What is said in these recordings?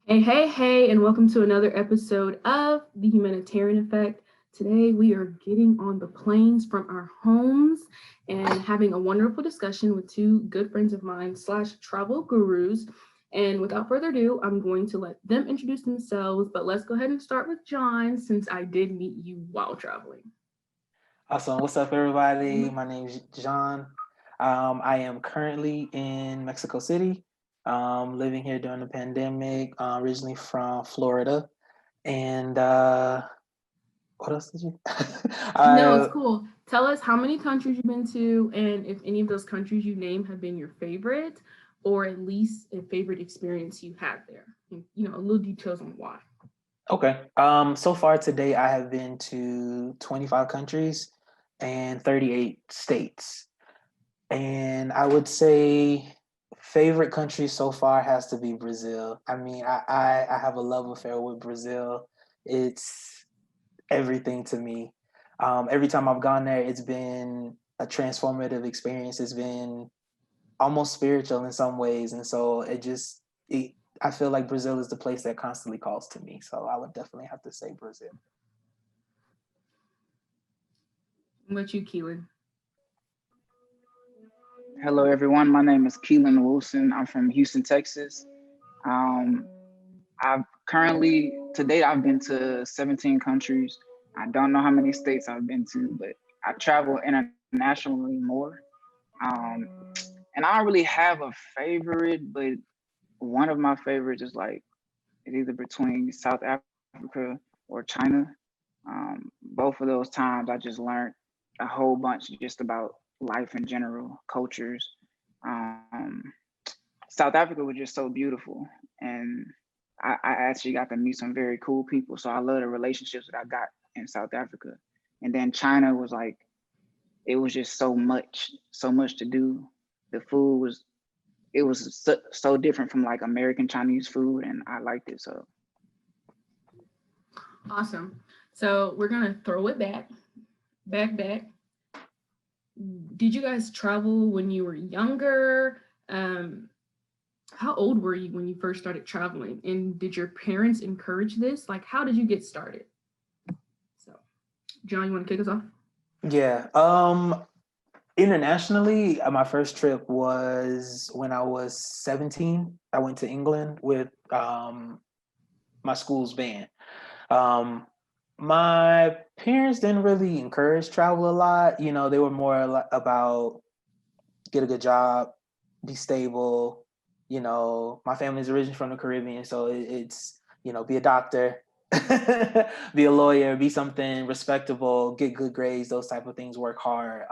Hey, and welcome to another episode of The Humanitarian Effect. Today, we are getting on the planes from our homes and having a wonderful discussion with two good friends of mine slash travel gurus. And without further ado, I'm going to let them introduce themselves, but let's go ahead and start with John since I did meet you while traveling. Awesome. What's up, everybody? My name is John. I am currently in Mexico City, living here during the pandemic, originally from Florida. And what else did you? No, it's uh, cool. Tell us how many countries you've been to, and if any of those countries you name have been your favorite, or at least a favorite experience you had there. And, a little details on why. okay. So far today, I have been to 25 countries and 38 states. And I would say favorite country so far has to be Brazil. I mean, I have a love affair with Brazil. It's everything to me. Every time I've gone there, it's been a transformative experience. It's been almost spiritual in some ways. And so I feel like Brazil is the place that constantly calls to me. So I would definitely have to say Brazil. What you, Keelan? Hello, everyone. My name is Keelan Wilson. I'm from Houston, Texas. Um, I've to date, I've been to 17 countries. I don't know how many states I've been to, but I travel internationally more. Um, and I don't really have a favorite, but one of my favorites is it's either between South Africa or China. Both of those times, I just learned a whole bunch just about life in general, cultures. Um, South Africa was just so beautiful, and I actually got to meet some very cool people. So I love the relationships that I got in South Africa. And then China was it was just so much to do. The food was it was so different from like American Chinese food, and I liked it. So Awesome. So we're gonna throw it back. Did you guys travel when you were younger? How old were you when you first started traveling? And did your parents encourage this? Like, how did you get started? So, John, you want to kick us off? Yeah. Internationally, my first trip was when I was 17. I went to England with my school's band. Um, my parents didn't really encourage travel a lot. You know, they were more about get a good job, be stable. You know, my family's originally from the Caribbean, so it's be a doctor, be a lawyer, be something respectable, get good grades, those type of things, work hard.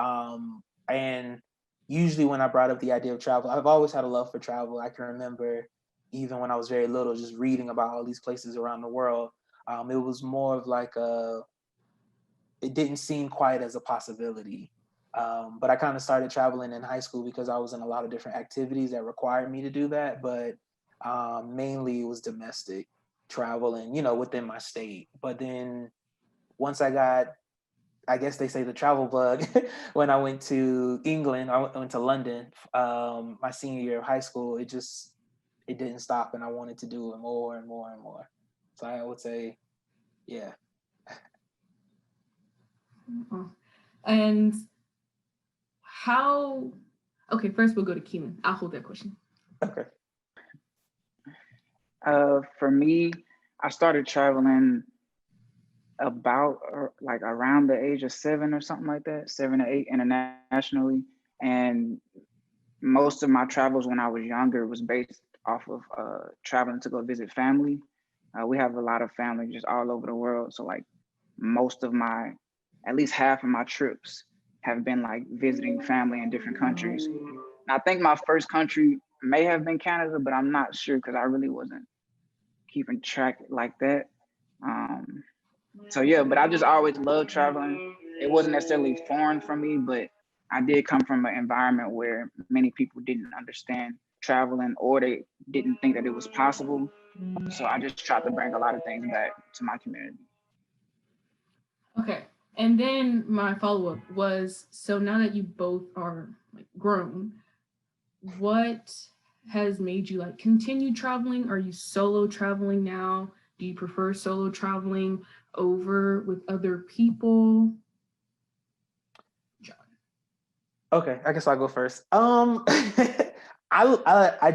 And usually when I brought up the idea of travel, I've always had a love for travel. I can remember even when I was very little, just reading about all these places around the world. It was more of like it didn't seem quite as a possibility. But I kind of started traveling in high school because I was in a lot of different activities that required me to do that. But mainly it was domestic travel and, within my state. But then once I guess they say the travel bug, when I went to England, I went to London, my senior year of high school, it didn't stop and I wanted to do it more and more and more. So I would say, yeah. Uh-huh. And how? Okay, first we'll go to Keelan. I'll hold that question. Okay. for me, I started traveling about around the age of 7 or something like that, 7 or 8 internationally. And most of my travels when I was younger was based off of traveling to go visit family. We have a lot of family just all over the world. So like most of at least half of my trips have been like visiting family in different countries. And I think my first country may have been Canada, but I'm not sure because I really wasn't keeping track like that. Um, so yeah, but I just always loved traveling. It wasn't necessarily foreign for me, but I did come from an environment where many people didn't understand traveling or they didn't think that it was possible. So I just tried to bring a lot of things back to my community. Okay. And then my follow up was so now that you both are like grown, what has made you like continue traveling? Are you solo traveling now? Do you prefer solo traveling over with other people? John. Okay, I guess I'll go first. I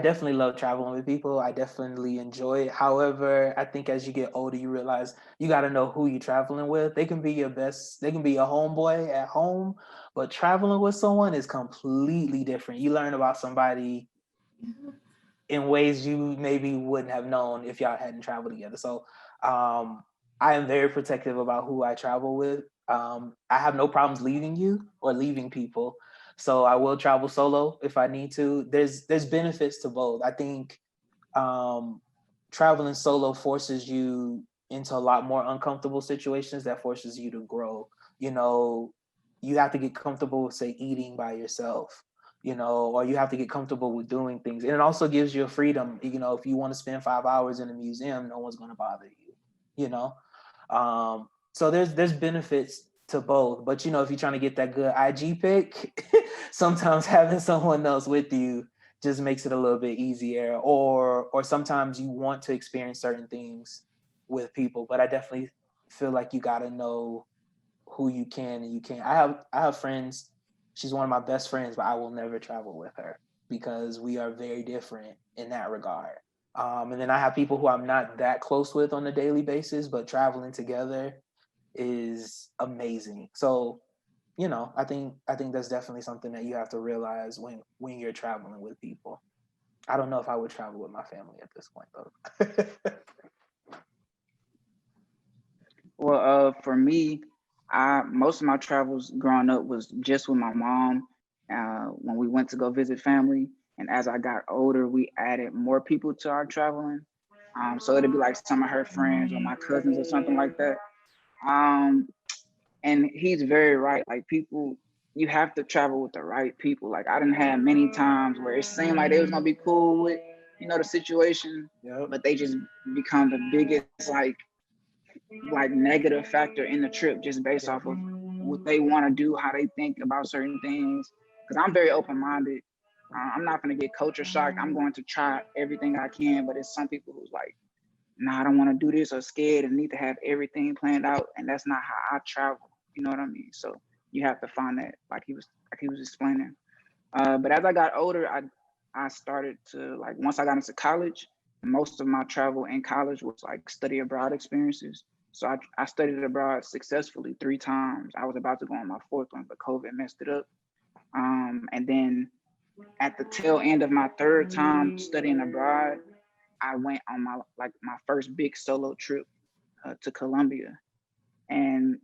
definitely love traveling with people. I definitely enjoy it. However, I think as you get older, you realize you got to know who you're traveling with. They can be your best, they can be your homeboy at home, but traveling with someone is completely different. You learn about somebody in ways you maybe wouldn't have known if y'all hadn't traveled together. So I am very protective about who I travel with. I have no problems leaving you or leaving people. So I will travel solo if I need to. There's benefits to both. I think traveling solo forces you into a lot more uncomfortable situations that forces you to grow. You know, you have to get comfortable with, say, eating by yourself, or you have to get comfortable with doing things. And it also gives you a freedom, if you want to spend 5 hours in a museum, no one's going to bother you, you know? So there's benefits to both, but if you're trying to get that good IG pic, sometimes having someone else with you just makes it a little bit easier, or sometimes you want to experience certain things with people, but I definitely feel like you got to know who you can and you can't. I have friends. She's one of my best friends, but I will never travel with her because we are very different in that regard. And then I have people who I'm not that close with on a daily basis, but traveling together is amazing. So, I think that's definitely something that you have to realize when you're traveling with people. I don't know if I would travel with my family at this point though. Well, for me, I most of my travels growing up was just with my mom. When we went to go visit family, and as I got older, we added more people to our traveling. So it'd be like some of her friends or my cousins or something like that. Um, and he's very right. Like people, you have to travel with the right people. Like I didn't have many times where it seemed like they was gonna be cool with, the situation, Yep. but they just become the biggest like negative factor in the trip just based Yep. off of what they want to do, how they think about certain things. Because I'm very open minded. I'm not going to get culture shocked. I'm going to try everything I can, but it's some people who's like, nah, I don't want to do this or scared and need to have everything planned out, and that's not how I travel. You know what I mean? So you have to find that, like he was explaining. But as I got older, I started to like once I got into college, most of my travel in college was like study abroad experiences. So I studied abroad successfully 3 times. I was about to go on my fourth one, but COVID messed it up. And then at the tail end of my third time studying abroad, I went on my first big solo trip to Colombia. And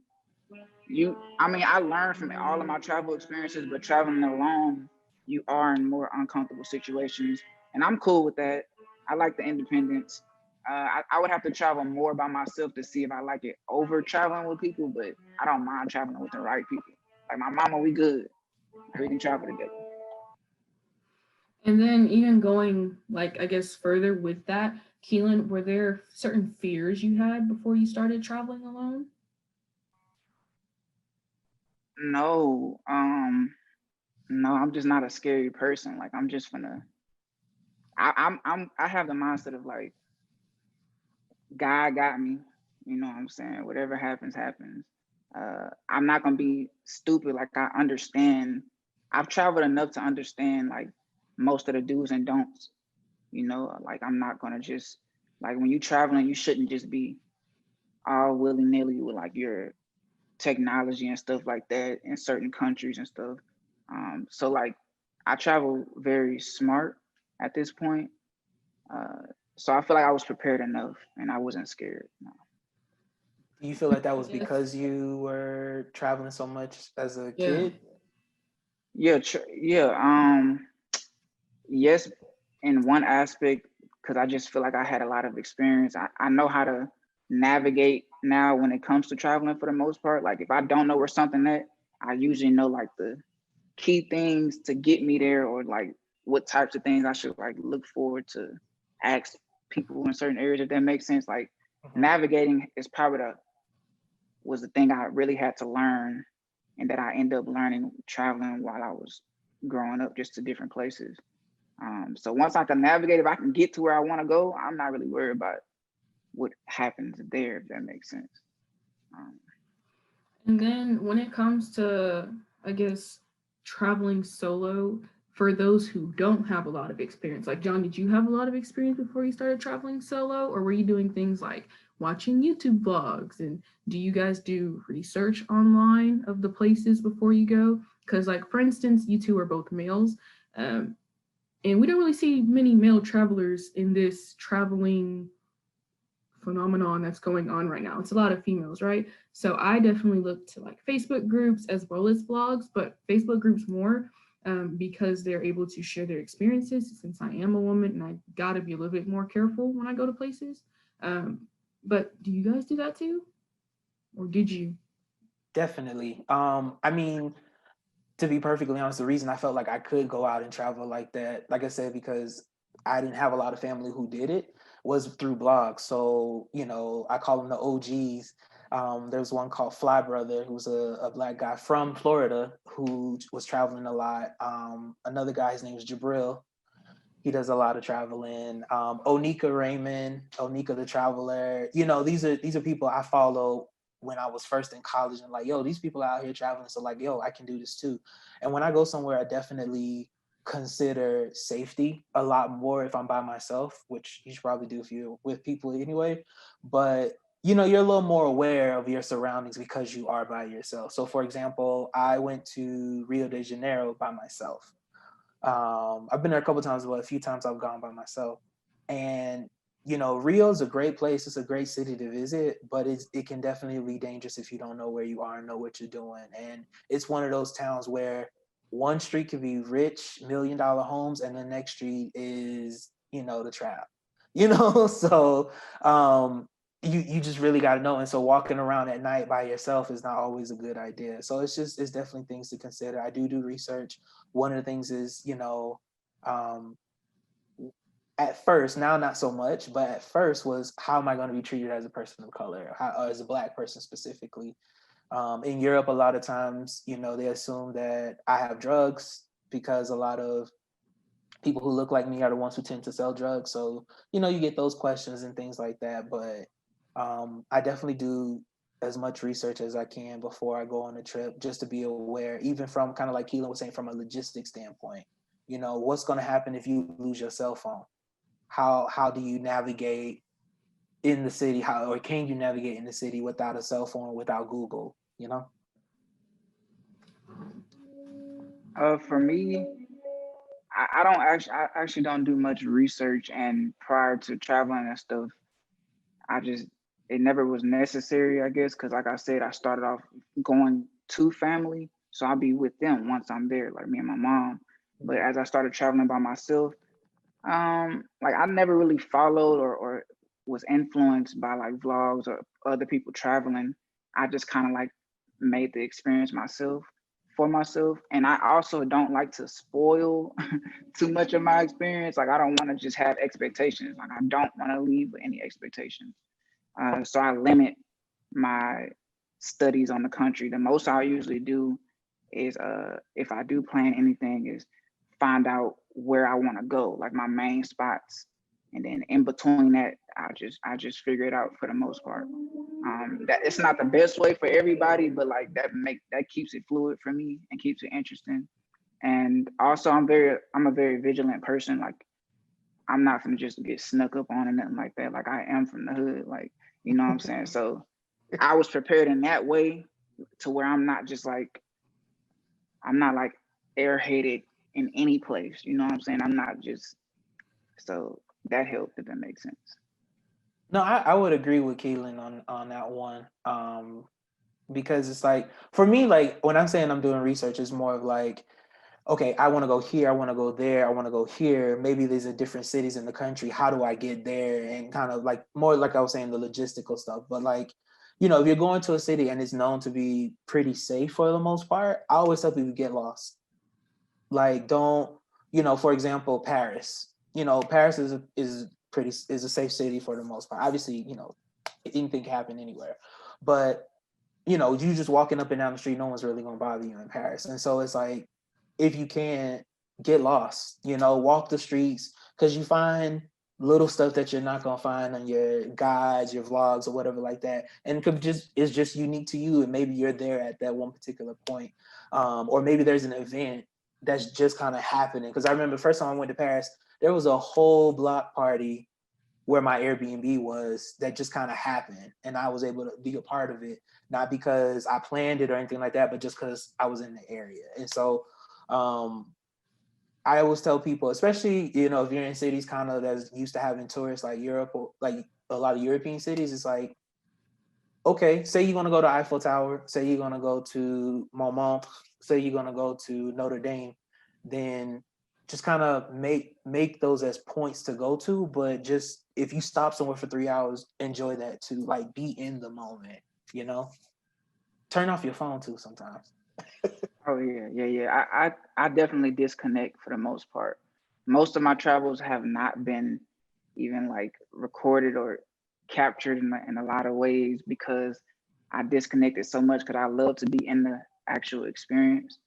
I mean, I learned from all of my travel experiences, but traveling alone, you are in more uncomfortable situations. And I'm cool with that. I like the independence. I would have to travel more by myself to see if I like it over traveling with people, but I don't mind traveling with the right people. Like my mama, we good. We can travel together. And then even going like I guess further with that, Keelan, were there certain fears you had before you started traveling alone? No, no, I'm just not a scary person. Like I'm just gonna. I have the mindset of like God got me. You know what I'm saying? Whatever happens, happens. I'm not gonna be stupid. Like I understand. I've traveled enough to understand like most of the do's and don'ts. Like I'm not gonna just like when you traveling, you shouldn't just be all willy nilly with like your technology and stuff like that in certain countries and stuff. So like I travel very smart at this point. Uh, so I feel like I was prepared enough and I wasn't scared. No. Do you feel like that was Yes. because you were traveling so much as a Yeah. kid? Yeah, yeah. Yes, in one aspect, because I just feel like I had a lot of experience. I know how to navigate now when it comes to traveling for the most part. Like if I don't know where something at, I usually know like the key things to get me there or like what types of things I should like look forward to ask people in certain areas if that makes sense. Like Mhm. navigating is probably was the thing I really had to learn and that I ended up learning traveling while I was growing up just to different places. So once I can navigate, if I can get to where I want to go, I'm not really worried about what happens there, if that makes sense. And then when it comes to, I guess, traveling solo, for those who don't have a lot of experience, like John, did you have a lot of experience before you started traveling solo? Or were you doing things like watching YouTube vlogs? And do you guys do research online of the places before you go? Because, like, for instance, you two are both males. And we don't really see many male travelers in this traveling phenomenon that's going on right now. It's a lot of females, right? So I definitely look to like Facebook groups as well as blogs, but Facebook groups more because they're able to share their experiences. Since I am a woman and I got to be a little bit more careful when I go to places. But do you guys do that too? Or did you? Definitely. I mean, to be perfectly honest, the reason I felt like I could go out and travel like that, like I said, because I didn't have a lot of family who did it, was through blogs. So, I call them the OGs. There's one called Fly Brother, who's a black guy from Florida who was traveling a lot. Another guy, his name is Jabril. He does a lot of traveling. Onika Raymond, Onika the Traveler. These are people I follow when I was first in college and like, yo, these people out here traveling. So like, yo, I can do this too. And when I go somewhere, I definitely consider safety a lot more if I'm by myself, which you should probably do if you're with people anyway. But you're a little more aware of your surroundings because you are by yourself. So for example, I went to Rio de Janeiro by myself. I've been there a couple of times, but a few times I've gone by myself. And Rio's a great place. It's a great city to visit, but it can definitely be dangerous if you don't know where you are and know what you're doing. And it's one of those towns where one street could be rich, $1 million homes, and the next street is, the trap. So you just really got to know. And so walking around at night by yourself is not always a good idea. So it's definitely things to consider. I do research. One of the things is, at first, now not so much, but at first was, how am I going to be treated as a person of color, as a Black person specifically? In Europe, a lot of times, they assume that I have drugs because a lot of people who look like me are the ones who tend to sell drugs. So, you get those questions and things like that. But I definitely do as much research as I can before I go on a trip, just to be aware, even from kind of like Keelan was saying, from a logistics standpoint, what's going to happen if you lose your cell phone? How do you navigate in the city? Or can you navigate in the city without a cell phone, without Google, For me, I actually don't do much research, and prior to traveling and stuff, it never was necessary, I guess, because like I said, I started off going to family, so I'll be with them once I'm there, like me and my mom. But as I started traveling by myself, like I never really followed or was influenced by like vlogs or other people traveling. I just kind of like made the experience for myself. And I also don't like to spoil too much of my experience. Like I don't want to just have expectations. Like I don't want to leave with any expectations. So I limit my studies on the country. The most I usually do is if I do plan anything, is find out where I want to go, like my main spots, and then in between that, I just figure it out for the most part. That it's not the best way for everybody, but like that keeps it fluid for me and keeps it interesting. And also, I'm a very vigilant person. Like I'm not gonna just get snuck up on or nothing like that. Like I am from the hood, like you know what I'm saying. So I was prepared in that way to where I'm not like airheaded in any place. You know what I'm saying? I'm not just, so that helped, if that makes sense. No, I would agree with Keelan on that one. Because it's like, for me, like when I'm saying I'm doing research, it's more of like, okay, I want to go here, I want to go there, I want to go here. Maybe there's a different cities in the country. How do I get there? And kind of like more like I was saying, the logistical stuff. But like, if you're going to a city and it's known to be pretty safe for the most part, I always tell people get lost. Like, don't, for example, Paris. Paris is a safe city for the most part. Obviously, anything can happen anywhere. But, you just walking up and down the street, no one's really gonna bother you in Paris. And so it's like, if you can, get lost, walk the streets, because you find little stuff that you're not gonna find on your guides, your vlogs, or whatever like that, and it's just unique to you, and maybe you're there at that one particular point, or maybe there's an event that's just kind of happening. Because I remember the first time I went to Paris, there was a whole block party where my Airbnb was that just kind of happened, and I was able to be a part of it, not because I planned it or anything like that, but just because I was in the area. And so I always tell people, especially, if you're in cities kind of that's used to having tourists like Europe, or like a lot of European cities, it's like, okay, say you're going to go to Eiffel Tower, say you're going to go to Montmartre, say you're going to go to Notre Dame, then just kind of make those as points to go to. But just, if you stop somewhere for 3 hours, enjoy that too. Like, be in the moment, turn off your phone too sometimes. Oh yeah. I definitely disconnect for the most part. Most of my travels have not been even like recorded or captured in a lot of ways, because I disconnected so much because I love to be in the actual experience.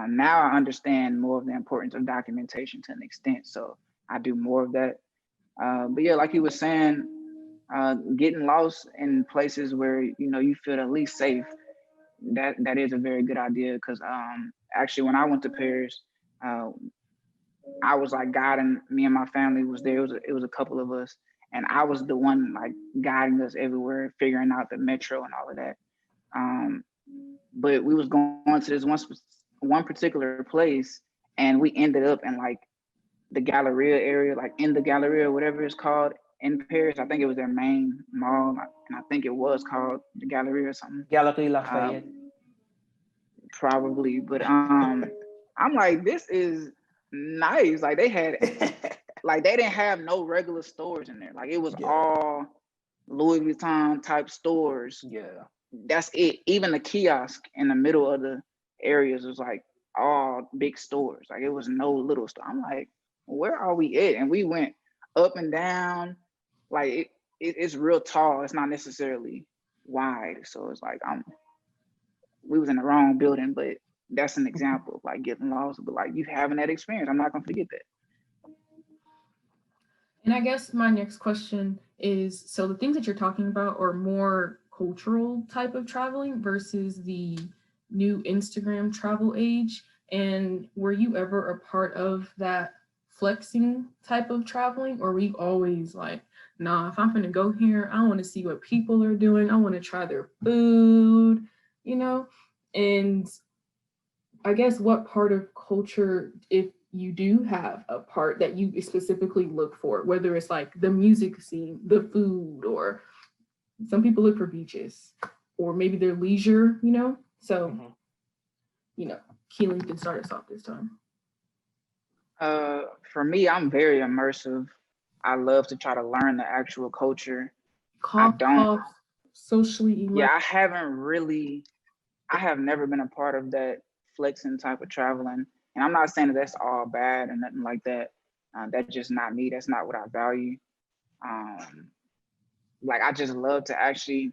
Now I understand more of the importance of documentation to an extent, so I do more of that. But yeah, like you were saying, getting lost in places where you feel at least safe, that is a very good idea. Because actually, when I went to Paris, uh, I was like guiding, me and my family was there. It was a couple of us, and I was the one like guiding us everywhere, figuring out the metro and all of that. Um, but we was going to this one particular place, and we ended up in like the Galleria area, like in the Galleria, whatever it's called in Paris. I think it was their main mall, and I think it was called the Galleria or something. Galerie Lafayette. Probably, but I'm like, this is nice. Like they had, like they didn't have no regular stores in there. Like it was all Louis Vuitton type stores. Yeah. That's it. Even the kiosk in the middle of the areas was like all big stores. Like it was no little store. I'm like, where are we at? And we went up and down. Like it's real tall. It's not necessarily wide. So it's like we was in the wrong building, but that's an example of like getting lost. But like you having that experience, I'm not gonna forget that. And I guess my next question is, so the things that you're talking about are more cultural type of traveling versus the new Instagram travel age. And were you ever a part of that flexing type of traveling, or were you always like, nah, if I'm gonna go here, I want to see what people are doing, I want to try their food, And I guess what part of culture, if you do have a part that you specifically look for, whether it's like the music scene, the food, or some people look for beaches, or maybe their leisure, So, Keelan, can start us off this time. For me, I'm very immersive. I love to try to learn the actual culture. Cough, socially immersed. Yeah, I have never been a part of that flexing type of traveling. And I'm not saying that that's all bad or nothing like that. That's just not me. That's not what I value. Like I just love to actually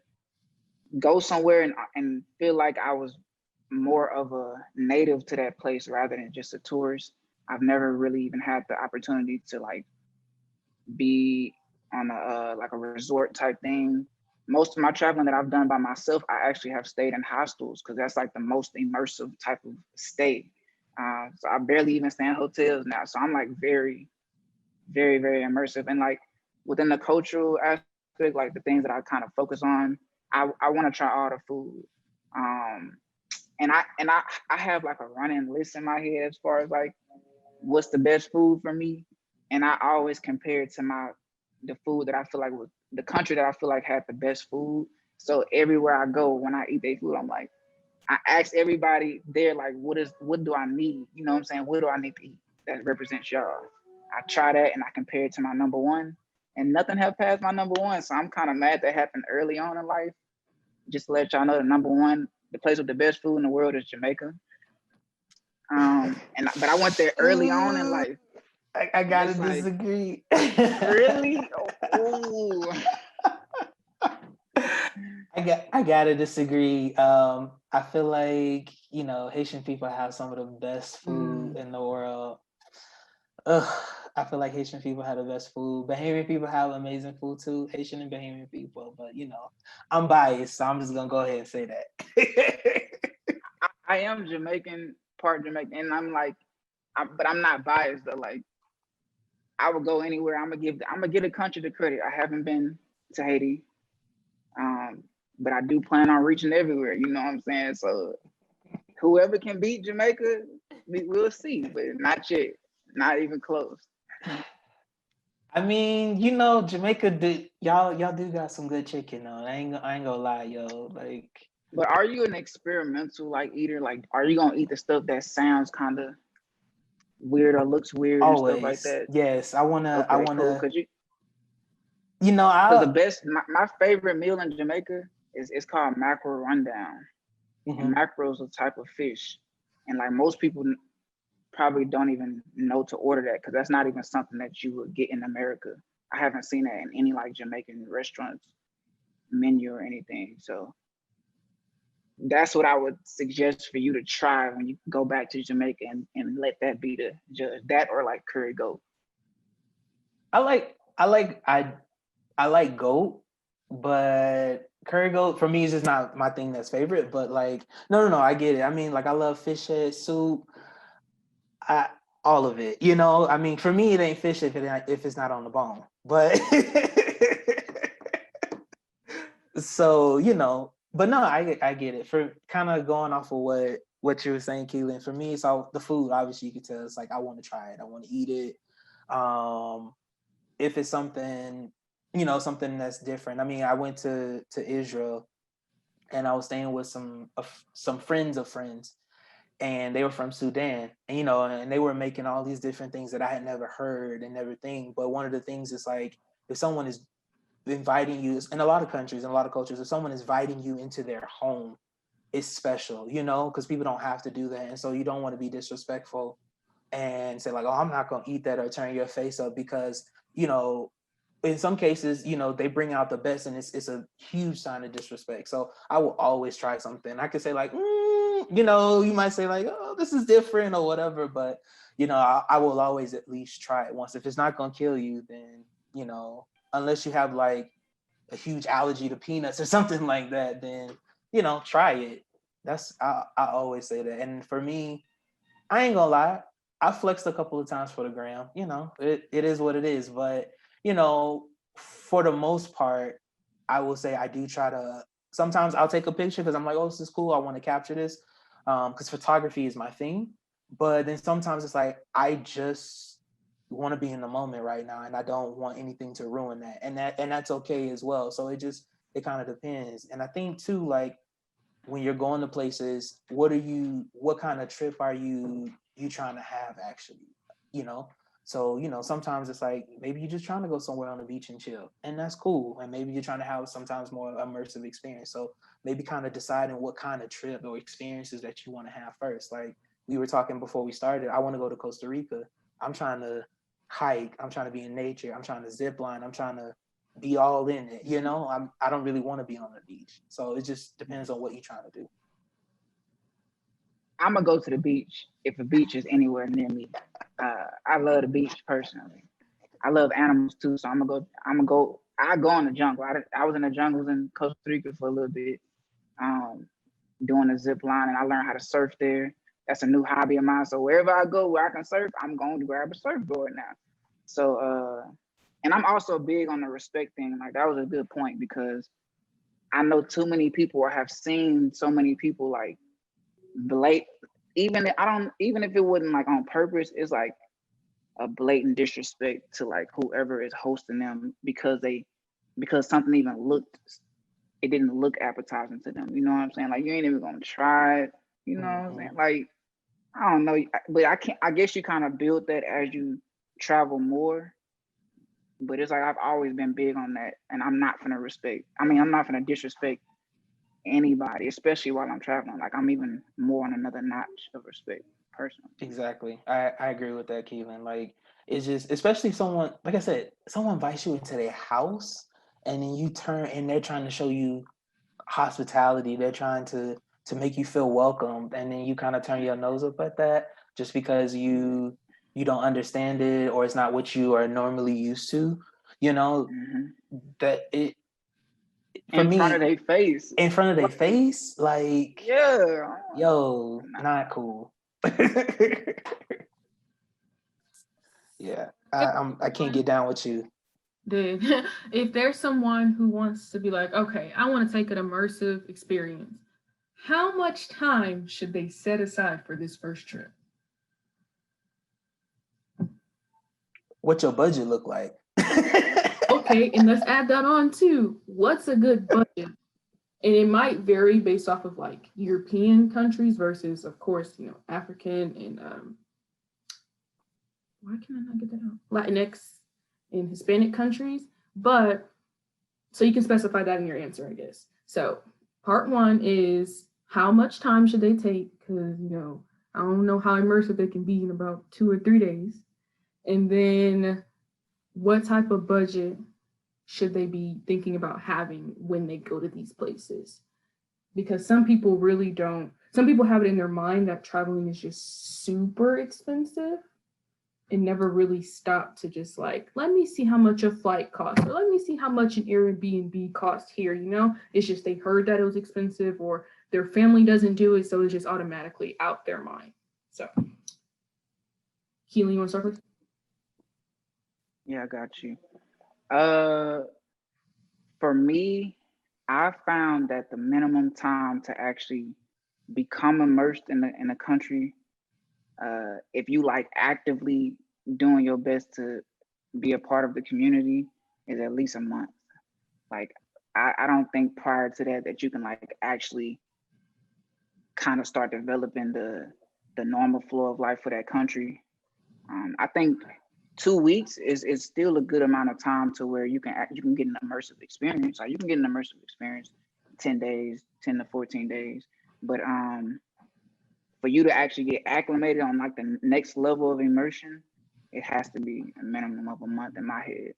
go somewhere and feel like I was more of a native to that place rather than just a tourist. I've never really even had the opportunity to like be on a like a resort type thing. Most of my traveling that I've done by myself, I actually have stayed in hostels because that's like the most immersive type of stay. So I barely even stay in hotels now. So I'm like very, very, very immersive. And like within the cultural aspect, like the things that I kind of focus on, I want to try all the food. And I have like a running list in my head as far as like what's the best food for me. And I always compare it to the food that I feel like was the country that I feel like had the best food. So everywhere I go, when I eat their food, I'm like, I ask everybody there, like, what do I need? You know what I'm saying? What do I need to eat that represents y'all? I try that and I compare it to my number one, and nothing have passed my number one. So I'm kind of mad that happened early on in life. Just to let y'all know, the number one, the place with the best food in the world is Jamaica. But I went there early on in life. I gotta disagree. Like, really? Oh. I gotta disagree. I feel like Haitian people have some of the best food in the world. I feel like Haitian people have the best food. Bahamian people have amazing food too. Haitian and Bahamian people, but I'm biased, so I'm just gonna go ahead and say that. I am Jamaican, part Jamaican, and but I'm not biased though. Like I would go anywhere. I'm gonna give a country the credit. I haven't been to Haiti, but I do plan on reaching everywhere. You know what I'm saying? So whoever can beat Jamaica, we'll see, but not yet, not even close. I mean, Jamaica do y'all do got some good chicken though. I ain't gonna lie, yo. Like But are you an experimental like eater? Like, are you gonna eat the stuff that sounds kind of weird or looks weird and stuff like always, that? yes. I Okay, cool. wanna, Cause the I best, my favorite meal in Jamaica is it's called mackerel rundown, and mhm. mackerel is a type of fish, and like most people probably don't even know to order that because that's not even something that you would get in America. I haven't seen that in any like Jamaican restaurants menu or anything. So that's what I would suggest for you to try when you go back to Jamaica and let that be the judge. That or like curry goat. I like goat, but curry goat for me is just not my thing that's favorite. But like, no, I get it. I mean, like I love fish head soup. I all of it. I mean, for me, it ain't fish if it's not on the bone. But so but no, I get it. For kind of going off of what you were saying, Keelan. For me, it's all the food. Obviously, you can tell it's like I want to try it. I want to eat it. If it's something, something that's different. I mean, I went to Israel, and I was staying with some friends of friends, and they were from Sudan, and they were making all these different things that I had never heard and everything. But one of the things is like if someone is inviting you in a lot of countries, in a lot of cultures, if someone is inviting you into their home, it's special, because people don't have to do that. And so you don't want to be disrespectful and say like, oh, I'm not going to eat that or turn your face up because, in some cases, they bring out the best and it's a huge sign of disrespect. So I will always try something. I could say like, you might say like, oh, this is different or whatever, but I will always at least try it once. If it's not going to kill you, then, unless you have like a huge allergy to peanuts or something like that, then, try it. I always say that. And for me, I ain't gonna lie, I flexed a couple of times for the gram. It is what it is. But for the most part, I will say I do try to. Sometimes I'll take a picture because I'm like, oh, this is cool. I want to capture this because photography is my thing. But then sometimes it's like I just want to be in the moment right now, and I don't want anything to ruin that, and that's okay as well. So it kind of depends. And I think too, like when you're going to places, what kind of trip are you trying to have actually, you know? So, sometimes it's like maybe you're just trying to go somewhere on the beach and chill, and that's cool. And maybe you're trying to have sometimes more immersive experience. So maybe kind of deciding what kind of trip or experiences that you want to have first. Like we were talking before we started, I want to go to Costa Rica. I'm trying to hike, I'm trying to be in nature, I'm trying to zip line, I'm trying to be all in it. I don't really want to be on the beach. So it just depends on what you're trying to do. I'm gonna go to the beach if a beach is anywhere near me. I love the beach personally. I love animals too, so I'm gonna go. I'm gonna go. I go in the jungle. I was in the jungles in Costa Rica for a little bit, um, doing a zip line, and I learned how to surf there. That's a new hobby of mine. So wherever I go where I can surf, I'm going to grab a surfboard now. So, and I'm also big on the respect thing. Like that was a good point because I know too many people or have seen so many people like blate. Even if it wasn't like on purpose, it's like a blatant disrespect to like whoever is hosting them because something even looked it didn't look appetizing to them. You know what I'm saying? Like you ain't even gonna try it. You know what I'm saying? Like I don't know, but I guess you kind of build that as you travel more. But it's like I've always been big on that, and I'm not gonna respect. I mean, I'm not gonna disrespect anybody, especially while I'm traveling. Like I'm even more on another notch of respect personally. Exactly. I agree with that, Keelan. Like it's just, especially someone, like I said, someone invites you into their house and then you turn and they're trying to show you hospitality. They're trying to make you feel welcome. And then you kind of turn your nose up at that just because you you don't understand it, or it's not what you are normally used to, that it, for in me, front of their face. in front of their face, like, Yeah. yo, not cool. Yeah, I can't get down with you. If there's someone who wants to be like, okay, I want to take an immersive experience, how much time should they set aside for this first trip? What your budget look like? Okay, and let's add that on too. What's a good budget? And it might vary based off of like European countries versus, of course, African and why can I not get that out? Latinx and Hispanic countries. But so you can specify that in your answer, I guess. So part one is how much time should they take? Because I don't know how immersive they can be in about 2 or 3 days. And then what type of budget should they be thinking about having when they go to these places? Because some people really don't. Some people have it in their mind that traveling is just super expensive and never really stop to just like, let me see how much a flight costs, or let me see how much an Airbnb costs here. It's just they heard that it was expensive, or their family doesn't do it, so it's just automatically out their mind. So, Keelan, you want to start with? Yeah, I got you. For me, I found that the minimum time to actually become immersed in the country, if you like actively doing your best to be a part of the community, is at least a month. Like, I don't think prior to that you can like actually kind of start developing the normal flow of life for that country. I think 2 weeks is still a good amount of time to where you can get an immersive experience. Like, you can get an immersive experience 10 days, 10 to 14 days. But for you to actually get acclimated on like the next level of immersion, it has to be a minimum of a month in my head.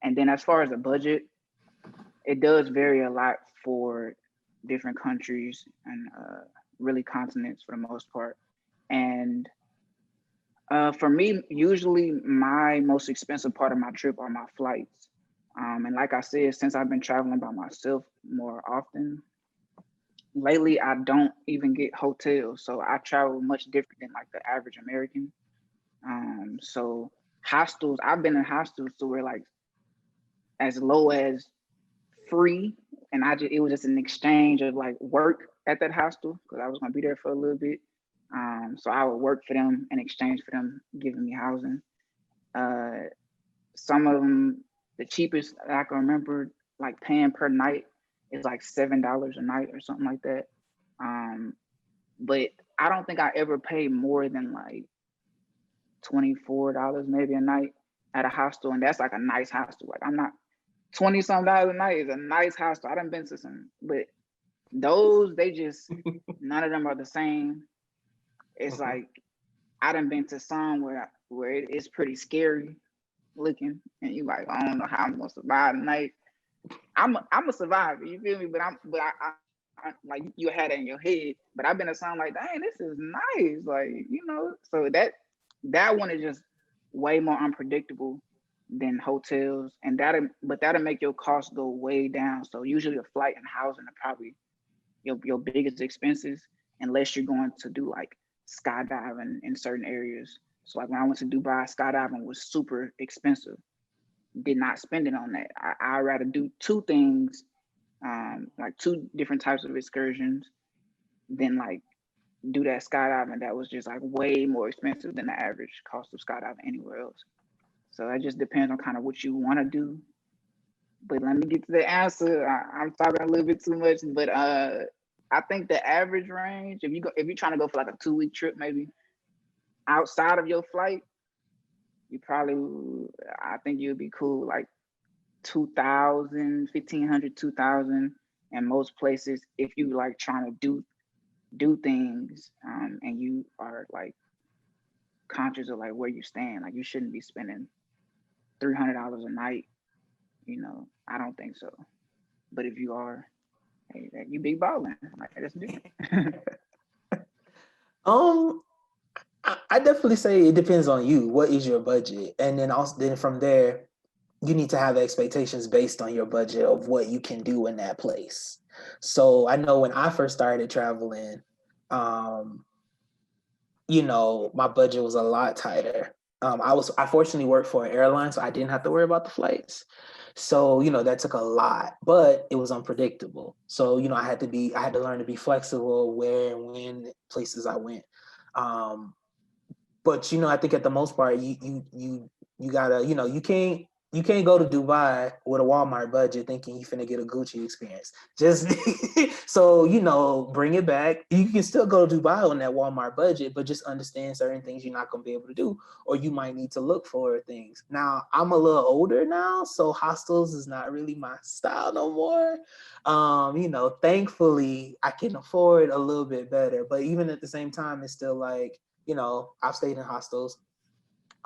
And then as far as the budget, it does vary a lot for different countries and really continents for the most part. And for me, usually my most expensive part of my trip are my flights. And like I said, since I've been traveling by myself more often, lately I don't even get hotels. So I travel much different than like the average American. So hostels, I've been in hostels to where like as low as free, and it was just an exchange of like work at that hostel because I was gonna be there for a little bit. So I would work for them in exchange for them giving me housing. Some of them, the cheapest I can remember, like paying per night is like $7 a night or something like that. But I don't think I ever paid more than like $24 maybe a night at a hostel, and that's like a nice hostel. Like, I'm not 20 some dollars a night is a nice hostel. I done been to some, but those they just none of them are the same. It's like I done been to some where it's pretty scary looking, and you like, I don't know how I'm gonna survive tonight. I'm a survivor, you feel me? But I like, you had it in your head. But I've been to some like, dang, this is nice, like, So that one is just way more unpredictable than hotels, and that'll make your costs go way down. So usually a flight and housing are probably your biggest expenses, unless you're going to do like skydiving in certain areas. So like when I went to Dubai, skydiving was super expensive. Did not spend it on that. I'd rather do two things, like two different types of excursions, than like do that skydiving that was just like way more expensive than the average cost of skydiving anywhere else. So that just depends on kind of what you want to do. But let me get to the answer. I'm talking a little bit too much, but I think the average range, if you're trying to go for like a 2-week trip, maybe outside of your flight, I think you'd be cool like 2,000, 1,500, 2,000, and most places, if you like trying to do things, and you are like conscious of like where you stand, like you shouldn't be spending $300 a night. I don't think so. But if you are, hey, you big balling. Like, that's different. I definitely say it depends on you. What is your budget? And then from there, you need to have expectations based on your budget of what you can do in that place. So I know when I first started traveling, um, my budget was a lot tighter. I fortunately worked for an airline, so I didn't have to worry about the flights. So, that took a lot, but it was unpredictable. So, I had to learn to be flexible where and when places I went. But I think at the most part, you gotta, you can't go to Dubai with a Walmart budget thinking you finna get a Gucci experience. Just so bring it back. You can still go to Dubai on that Walmart budget, but just understand certain things you're not gonna be able to do, or you might need to look for things. Now I'm a little older now, so hostels is not really my style no more. Thankfully I can afford a little bit better, but even at the same time, it's still like, I've stayed in hostels.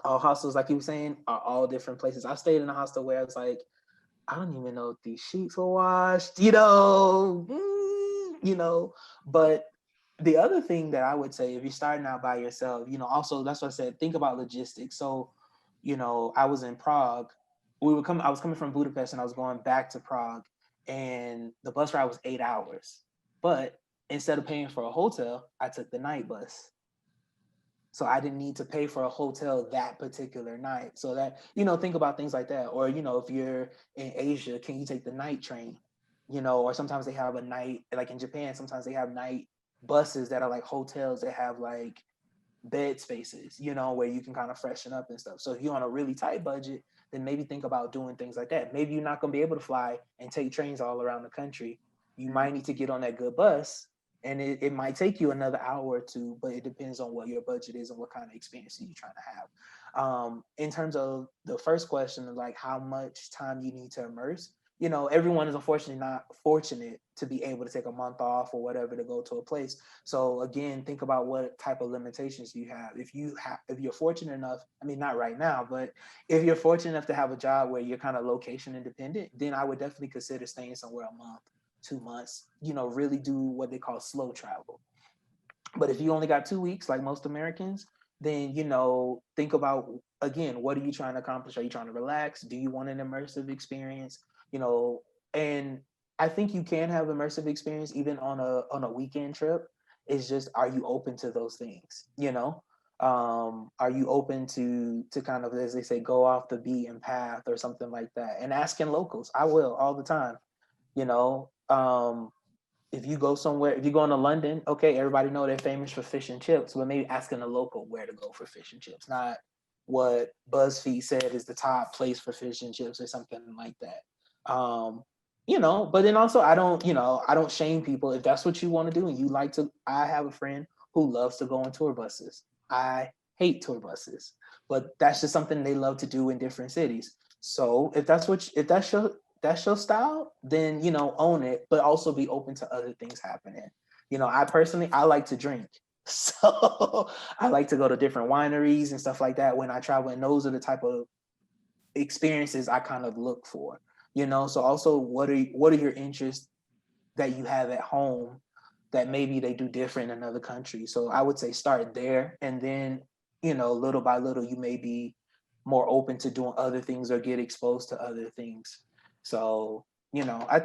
All hostels, like you were saying, are all different places. I've stayed in a hostel where it's like, I don't even know if these sheets were washed, But the other thing that I would say, if you're starting out by yourself, also that's what I said, think about logistics. So, I was in Prague. I was coming from Budapest and I was going back to Prague, and the bus ride was 8 hours. But instead of paying for a hotel, I took the night bus. So I didn't need to pay for a hotel that particular night. So that, think about things like that. Or, if you're in Asia, can you take the night train? Or sometimes they have a night, like in Japan, sometimes they have night buses that are like hotels that have like bed spaces, where you can kind of freshen up and stuff. So if you're on a really tight budget, then maybe think about doing things like that. Maybe you're not going to be able to fly and take trains all around the country. You might need to get on that good bus, and it might take you another hour or two, but it depends on what your budget is and what kind of experience you're trying to have. In terms of the first question of like how much time you need to immerse, everyone is unfortunately not fortunate to be able to take a month off or whatever to go to a place. So again, think about what type of limitations you have. If you're fortunate enough, I mean, not right now, but if you're fortunate enough to have a job where you're kind of location independent, then I would definitely consider staying somewhere a month, 2 months, really do what they call slow travel. But if you only got 2 weeks, like most Americans, then, think about, again, what are you trying to accomplish? Are you trying to relax? Do you want an immersive experience? And I think you can have immersive experience even on a weekend trip. It's just, are you open to those things? Are you open to kind of, as they say, go off the beaten path or something like that? And asking locals, I will all the time. you know if you go somewhere, if you go into London, okay, everybody know they're famous for fish and chips, but maybe asking a local where to go for fish and chips, not what BuzzFeed said is the top place for fish and chips or something like that. But then also I don't shame people if that's what you want to do and you like to. I have a friend who loves to go on tour buses. I hate tour buses, but that's just something they love to do in different cities. So if that's your style, then own it, but also be open to other things happening. I like to drink. So I like to go to different wineries and stuff like that when I travel, and those are the type of experiences I kind of look for. So also what are your interests that you have at home that maybe they do different in other countries? So I would say start there, and then little by little you may be more open to doing other things or get exposed to other things. So, I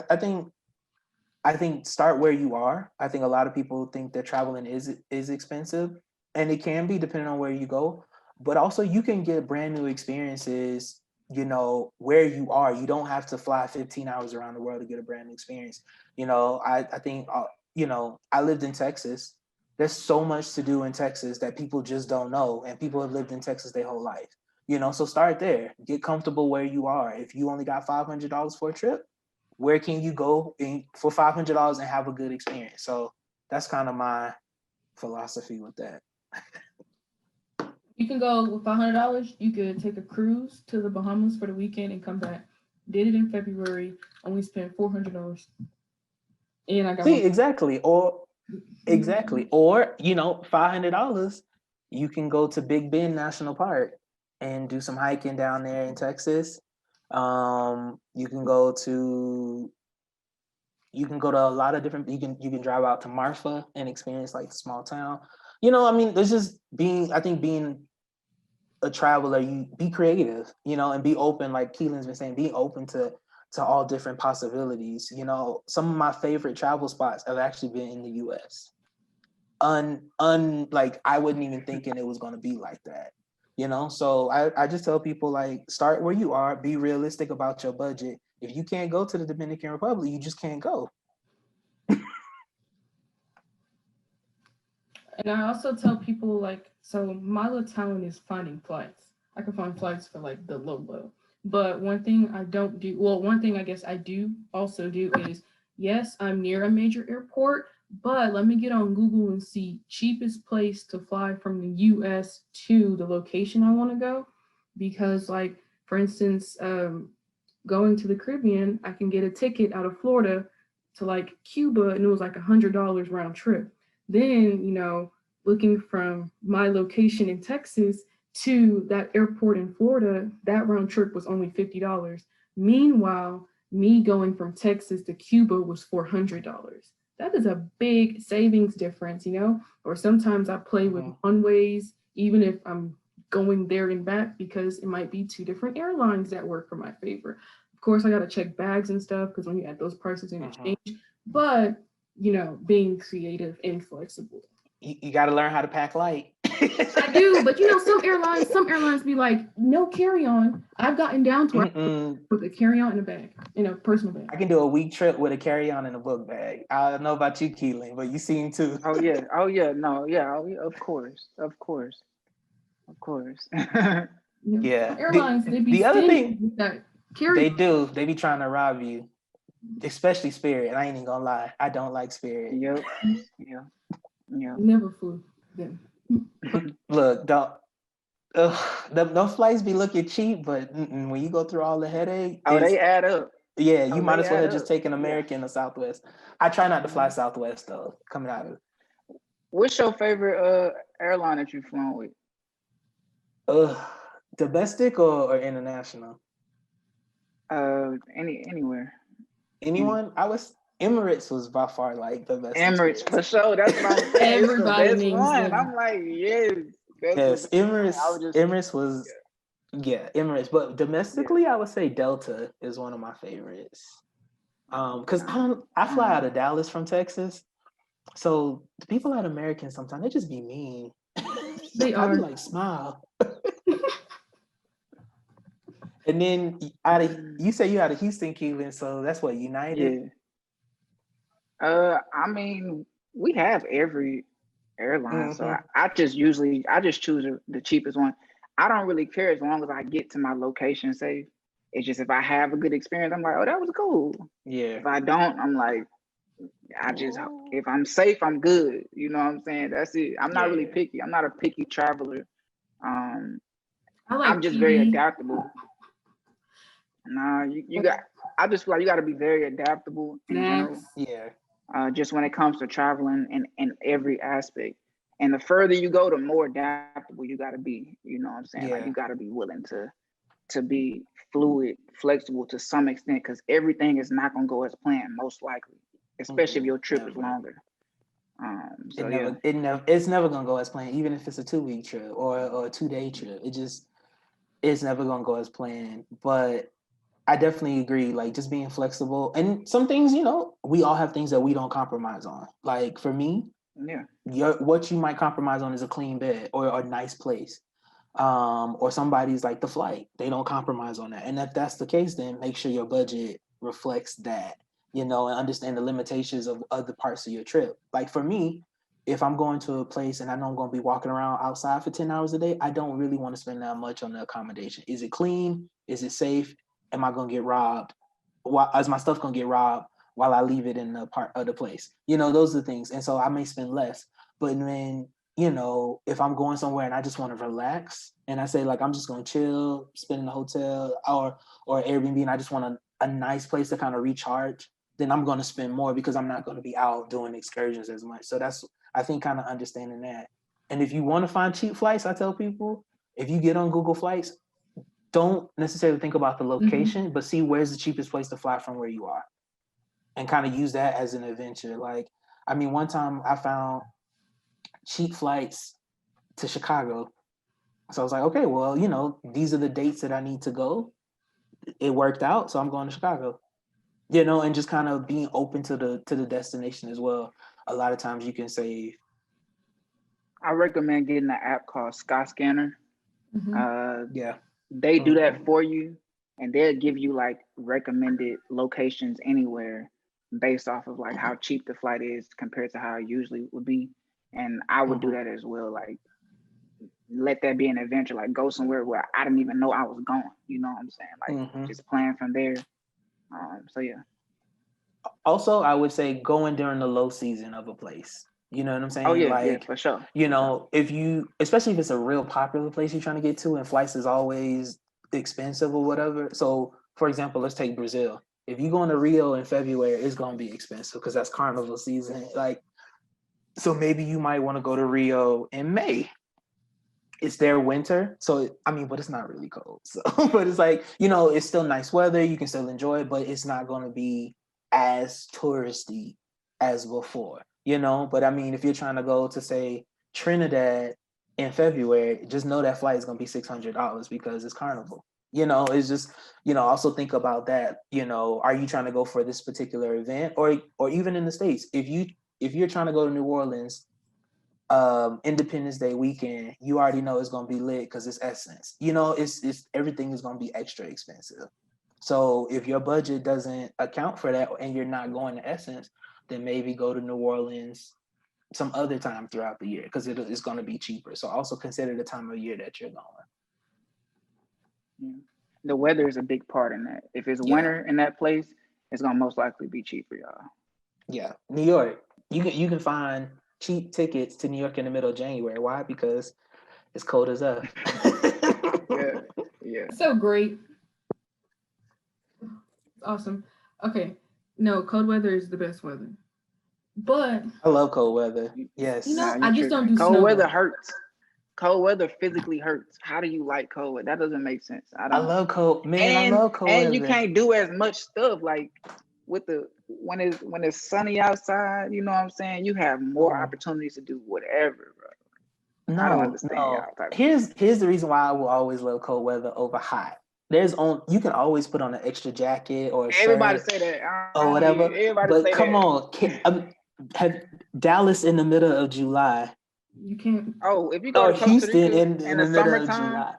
think start where you are. I think a lot of people think that traveling is expensive, and it can be depending on where you go. But also, you can get brand new experiences. Where you are. You don't have to fly 15 hours around the world to get a brand new experience. I think I lived in Texas. There's so much to do in Texas that people just don't know, and people have lived in Texas their whole life. So start there. Get comfortable where you are. If you only got $500 for a trip, where can you go for $500 and have a good experience? So that's kind of my philosophy with that. You can go with $500. You could take a cruise to the Bahamas for the weekend and come back. Did it in February, and we spent $400. And I got See, exactly. Or $500, you can go to Big Bend National Park and do some hiking down there in Texas. You can go to a lot of different. You can drive out to Marfa and experience like the small town. I mean, there's just being a traveler, you be creative, and be open, like Keelan's been saying, be open to all different possibilities. Some of my favorite travel spots have actually been in the US. Like I wasn't even thinking it was going to be like that. So I just tell people, like, start where you are, be realistic about your budget. If you can't go to the Dominican Republic, you just can't go. And I also tell people, like, so my little talent is finding flights. I can find flights for like the low. But one thing I don't do, well, one thing I guess I do also do is, yes, I'm near a major airport, but let me get on Google and see cheapest place to fly from the US to the location I want to go. Because, like, for instance, going to the Caribbean, I can get a ticket out of Florida to like Cuba, and it was like $100 round trip. Then, looking from my location in Texas to that airport in Florida, that round trip was only $50. Meanwhile, me going from Texas to Cuba was $400. That is a big savings difference, Or sometimes I play with one ways, even if I'm going there and back, because it might be two different airlines that work for my favor. Of course, I got to check bags and stuff, because when you add those prices in exchange, but being creative and flexible. You got to learn how to pack light. I do, but some airlines be like, no carry-on. I've gotten down to where with a carry-on in a bag, in a personal bag. I can do a week trip with a carry-on and a book bag. I don't know about you, Keelan, but you seem to. Oh yeah, no, yeah, of course. Yeah. Airlines, they be the other thing with that carry. They do. They be trying to rob you, especially Spirit. I ain't even gonna lie. I don't like Spirit. Yep. Never flew them. Look, those flights be looking cheap, but when you go through all the headache, they add up. Yeah, you might as well have just taken American or Southwest. I try not to fly Southwest though. Coming out of it. What's your favorite airline that you've flown with? Domestic or international? Anywhere. Anyone? Emirates was by far like the best. Emirates experience. For sure. That's my everybody names one. I'm like, yes. Yes, Emirates was Emirates. But domestically, I would say Delta is one of my favorites. Because I fly out of Dallas from Texas. So the people at American sometimes they just be mean. They are. I be like, smile. And then you say you out of Houston, Keelan, so that's what, United? Yeah. I mean, we have every airline, so I just choose the cheapest one. I don't really care as long as I get to my location safe. It's just if I have a good experience, I'm like, oh, that was cool. Yeah. If I don't, I'm like, if I'm safe, I'm good. You know what I'm saying? That's it. I'm not really picky. I'm not a picky traveler. I'm just very adaptable. I just feel like you got to be very adaptable in general. Yeah. Just when it comes to traveling in every aspect. And the further you go, the more adaptable you got to be. You know what I'm saying? Yeah. Like you got to be willing to be fluid, flexible to some extent, because everything is not going to go as planned, most likely, especially if your trip is longer. It's never going to go as planned, even if it's a 2-week trip or a 2-day trip. It's never going to go as planned. But I definitely agree, like just being flexible. And some things, we all have things that we don't compromise on. Like for me, what you might compromise on is a clean bed or a nice place. Or somebody's like the flight. They don't compromise on that. And if that's the case, then make sure your budget reflects that, and understand the limitations of other parts of your trip. Like for me, if I'm going to a place and I know I'm going to be walking around outside for 10 hours a day, I don't really want to spend that much on the accommodation. Is it clean? Is it safe? Am I going to get robbed? Is my stuff going to get robbed while I leave it in the part of the place? Those are the things. And so I may spend less. But then, if I'm going somewhere and I just want to relax and I say, like, I'm just going to chill, spend in a hotel or Airbnb, and I just want a nice place to kind of recharge, then I'm going to spend more because I'm not going to be out doing excursions as much. So that's, I think, kind of understanding that. And if you want to find cheap flights, I tell people, if you get on Google Flights, don't necessarily think about the location, but see where's the cheapest place to fly from where you are and kind of use that as an adventure. Like, I mean, one time I found cheap flights to Chicago. So I was like, okay, well, you know, these are the dates that I need to go. It worked out, so I'm going to Chicago. You know, and just kind of being open to the destination as well. A lot of times you can save. I recommend getting an app called Skyscanner. Mhm. Yeah. They do that for you, and they'll give you like recommended locations anywhere based off of like how cheap the flight is compared to how it usually would be. And I would do that as well. Like, let that be an adventure. Like, go somewhere where I didn't even know I was going. You know what I'm saying? Like, just plan from there. So yeah. Also, I would say going during the low season of a place. You know what I'm saying? Oh yeah, like, for sure. You know, if you, especially if it's a real popular place you're trying to get to, and flights is always expensive or whatever. So, for example, let's take Brazil. If you go into Rio in February, it's gonna be expensive because that's carnival season. Like, so maybe you might want to go to Rio in May. It's their winter, so I mean, but it's not really cold. So, but it's like, you know, it's still nice weather. You can still enjoy it, but it's not going to be as touristy as before, you know. But I mean, if you're trying to go to say Trinidad in February, just know that flight is going to be $600 because it's carnival. You know, it's just, you know, also think about that. You know, are you trying to go for this particular event, or even in the States, if you're trying to go to New Orleans Independence Day weekend, you already know it's gonna be lit because it's Essence. You know, it's everything is gonna be extra expensive. So if your budget doesn't account for that and you're not going to Essence, then maybe go to New Orleans some other time throughout the year because it's gonna be cheaper. So also consider the time of year that you're going. Yeah. The weather is a big part in that. If it's winter in that place, it's gonna most likely be cheaper, y'all. Yeah, New York. You can find cheap tickets to New York in the middle of January. Why? Because it's cold as up. Yeah. So great. Awesome. Okay. No, cold weather is the best weather. But I love cold weather. Yes. you know, Nah, I just don't do cold weather snowboarding. hurts. Cold weather physically hurts. How do you like cold weather? That doesn't make sense. I love cold, man. I love cold and weather. you can't do as much stuff like with the when it's sunny outside. You know what I'm saying? You have more opportunities to do whatever, bro. I don't understand y'all type. Here's the reason why I will always love cold weather over hot. You can always put on an extra jacket or a Everybody shirt say that or whatever. Everybody But say come that. on, have Dallas in the middle of July. You can't. Oh, if you go to Costa Houston Rica in in the the middle of summertime, July.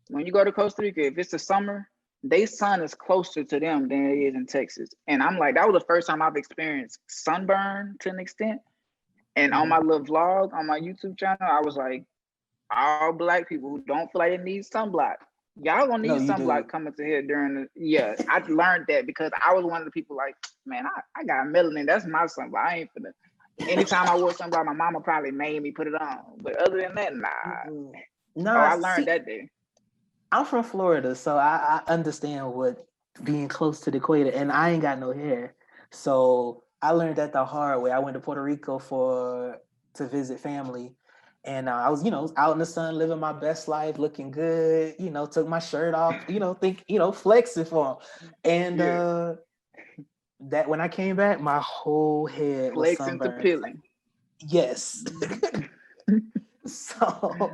when you go to Costa Rica, if it's the summer, they sun is closer to them than it is in Texas. And I'm like, that was the first time I've experienced sunburn to an extent. And on my little vlog on my YouTube channel, I was like, all Black people who don't feel like they need sunblock, y'all gonna need sunblock coming to here during I learned that because I was one of the people like, man, I got melanin. That's my sunblock. I ain't finna. Anytime I wore sunblock, my mama probably made me put it on. But other than that, nah. I learned that day. I'm from Florida, so I understand what being close to the equator, and I ain't got no hair. So I learned that the hard way. I went to Puerto Rico to visit family, and I was, out in the sun, living my best life, looking good. Took my shirt off. Flexing for them, and that when I came back, my whole head was flexing to sunburned. peeling. Yes. So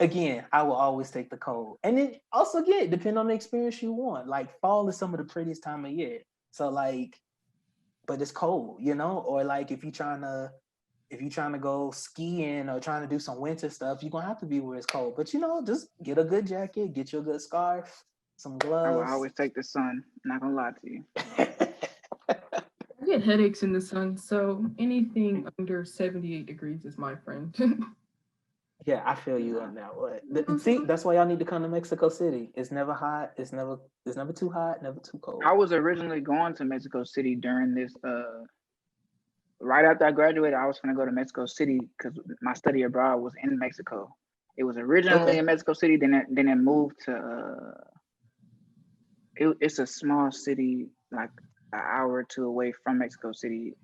again, I will always take the cold. And then also again, depending on the experience you want. Like fall is some of the prettiest time of year. So but it's cold, or like if you're trying to go skiing or trying to do some winter stuff, you're gonna have to be where it's cold. But just get a good jacket, get you a good scarf, some gloves. I will always take the sun, not gonna lie to you. I get headaches in the sun, so anything under 78 degrees is my friend. Yeah, I feel you on that one. See, that's why y'all need to come to Mexico City. It's never hot. It's never too hot, never too cold. I was originally going to Mexico City during this. Right after I graduated, I was going to go to Mexico City because my study abroad was in Mexico. It was originally in Mexico City, then it moved to. It's a small city, like an hour or two away from Mexico City.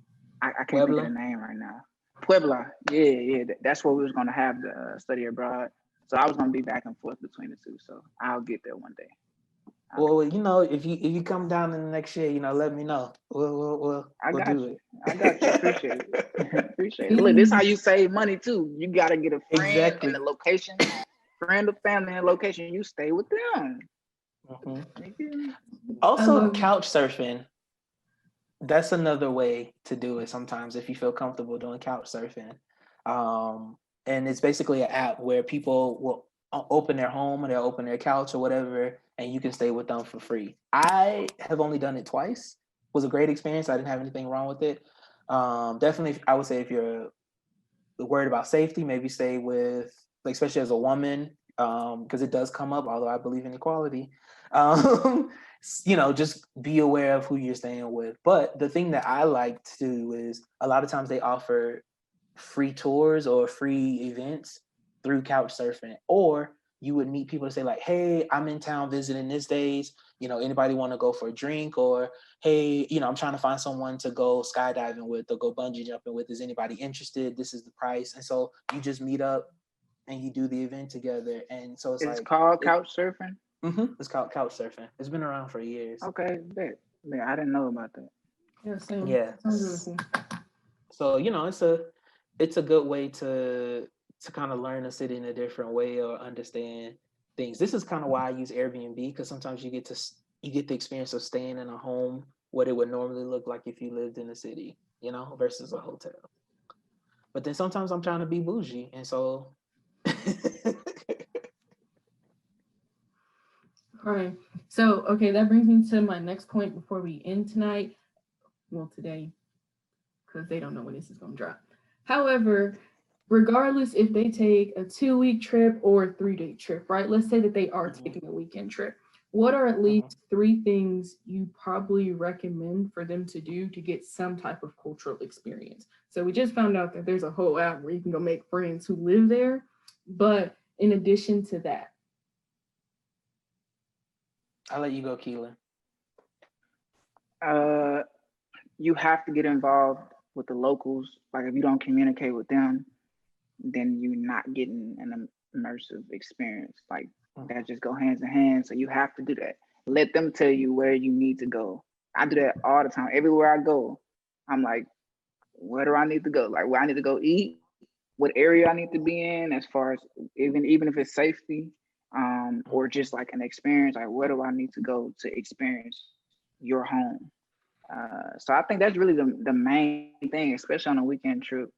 I can't think of the name right now. Puebla, yeah. That's where we was gonna have the study abroad. So I was gonna be back and forth between the two. So I'll get there one day. Well, if you come down in the next year, let me know. I We'll got do you. it. I got you. Appreciate it. Appreciate it. Look, this how Keelan, you save money too. You gotta get a friend and Exactly. the location, friend or family and location. You stay with them. Mhm. You feel me? I Also, love couch surfing. That's another way to do it sometimes if you feel comfortable doing couch surfing. Um, and it's basically an app where people will open their home or they'll open their couch or whatever, and you can stay with them for free. I have only done it twice. It was a great experience. I didn't have anything wrong with it. Definitely, I would say if you're worried about safety, maybe stay with, like, especially as a woman, because it does come up, although I believe in equality. Um, just be aware of who you're staying with. But the thing that I like to do is a lot of times they offer free tours or free events through couch surfing, or you would meet people to say like, hey, I'm in town visiting this days, anybody want to go for a drink, or hey, I'm trying to find someone to go skydiving with or go bungee jumping with, is anybody interested, this is the price. And so you just meet up and you do the event together. And so it's It's like called couch surfing. it's called couch surfing. It's been around for years. Okay, bet. Man, I didn't know about that. yeah, same. Yeah. Sounds really cool. So it's a good way to kind of learn a city in a different way or understand things. This is kind of why I use Airbnb, because sometimes you get the experience of staying in a home, what it would normally look like if you lived in a city, versus a hotel. But then sometimes I'm trying to be bougie, and so All right. So, okay, that brings me to my next point before we end tonight. Well, today, because they don't know when this is going to drop. However, regardless if they take a 2-week trip or a 3-day trip, right? Let's say that they are Mhm, taking a weekend trip. What are at mhm. least 3 things you probably recommend for them to do to get some type of cultural experience? So we just found out that there's a whole app where you can go make friends who live there. But in addition to that, I'll let you go, Keelan. Uh, you have to get involved with the locals. Like if you don't communicate with them, then you're not getting an immersive experience. Like that just go hands in hand. So you have to do that. Let them tell you where you need to go. I do that all the time. Everywhere I go, I'm like, where do I need to go? Like where I need to go eat, what area I need to be in, as far as even if it's safety, or just like an experience. Like where do I need to go to experience your home? So I think that's really the main thing, especially on a weekend trip.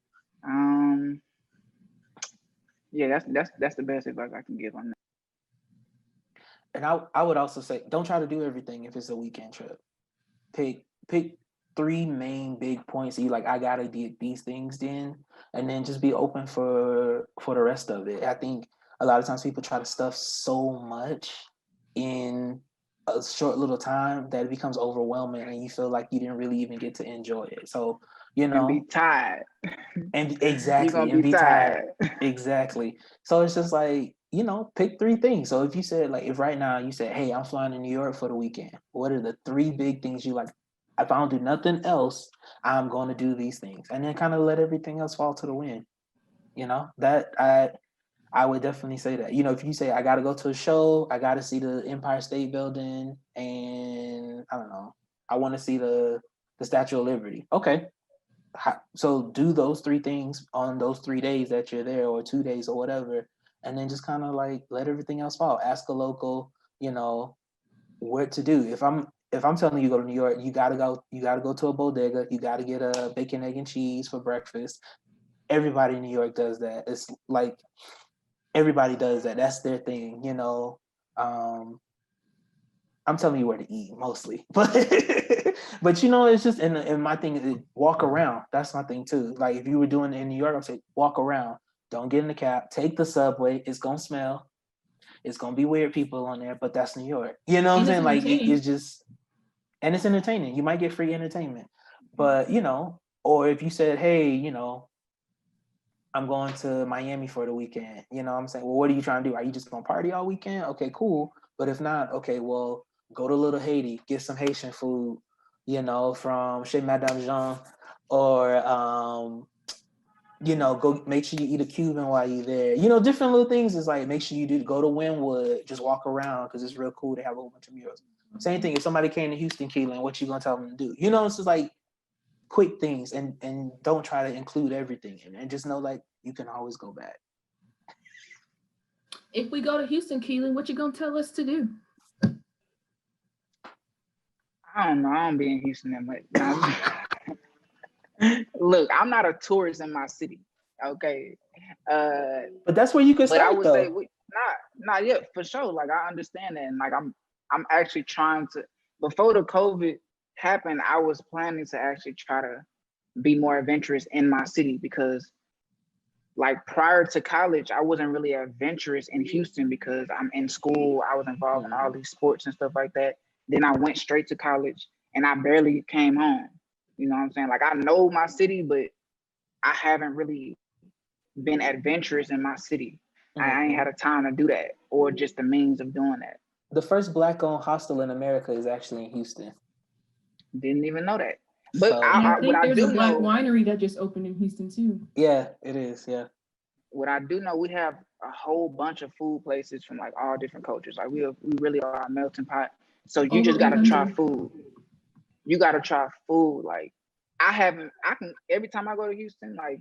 Um, yeah, that's the best advice I can give on that. And I would also say, don't try to do everything if it's a weekend trip. Pick 3 main big points that you like, I gotta get these things in, and then just be open for the rest of it. I think a lot of times people try to stuff so much in a short little time that it becomes overwhelming and you feel like you didn't really even get to enjoy it. So, you And be know, tired. and You're gonna exactly, and be be tired. tired. Exactly. So it's just like, pick 3 things. So if you said, like, if right now you said, hey, I'm flying to New York for the weekend, what are the 3 big things you like? If I don't do nothing else, I'm going to do these things, and then kind of let everything else fall to the wind. That I would definitely say that. If you say I got to go to a show, I got to see the Empire State Building, and I don't know, I want to see the Statue of Liberty. Okay, so do those 3 things on those 3 days that you're there, or 2 days or whatever, and then just kind of like let everything else fall. Ask a local, what to do. If I'm telling you go to New York, you gotta go to a bodega, you gotta get a bacon, egg, and cheese for breakfast. Everybody in New York does that. It's like everybody does that. That's their thing. um I'm telling you where to eat mostly, but it's just, and my thing is walk around. That's my thing too. Like if you were doing it in New York, I'd say walk around. Don't get in the cab. Take the subway. It's gonna smell. It's gonna be weird people on there, but that's New York. You know what I'm and it's saying? Like it's entertaining. just, and it's entertaining. You might get free entertainment, but or if you said, hey, I'm going to Miami for the weekend. I'm saying, well, what are you trying to do? Are you just gonna party all weekend? Okay, cool. But if not, okay, well, go to Little Haiti, get some Haitian food, from Chez Madame Jean, or go make sure you eat a Cuban while you're there. Different little things is like make sure you do go to Wynwood, just walk around because it's real cool. They have a whole bunch of murals. Same thing. If somebody came to Houston, Keelan, what you gonna tell them to do? It's just like quick things, and don't try to include everything in, and just know like you can always go back. If we go to Houston, Keelan, what you gonna tell us to do? I don't know. I don't be in Houston that much. Look, I'm not a tourist in my city. Okay. But that's where you can start. But I would though. say not yet for sure. Like I understand that, and like I'm actually trying to. Before the COVID happened, I was planning to actually try to be more adventurous in my city because, like prior to college, I wasn't really adventurous in Houston because I'm in school. I was involved in all these sports and stuff like that. Then I went straight to college, and I barely came home. You know what I'm saying? Like I know my city, but I haven't really been adventurous in my city. I ain't had a time to do that or just the means of doing that. The first Black-owned hostel in America is actually in Houston. Didn't even know that. But So, I think there's a black winery that just opened in Houston too. Yeah, it is. Yeah. What I do know, we have a whole bunch of food places from like all different cultures. Like we really are a melting pot. So you just gotta try food. You gotta try food. Like I can every time I go to Houston, like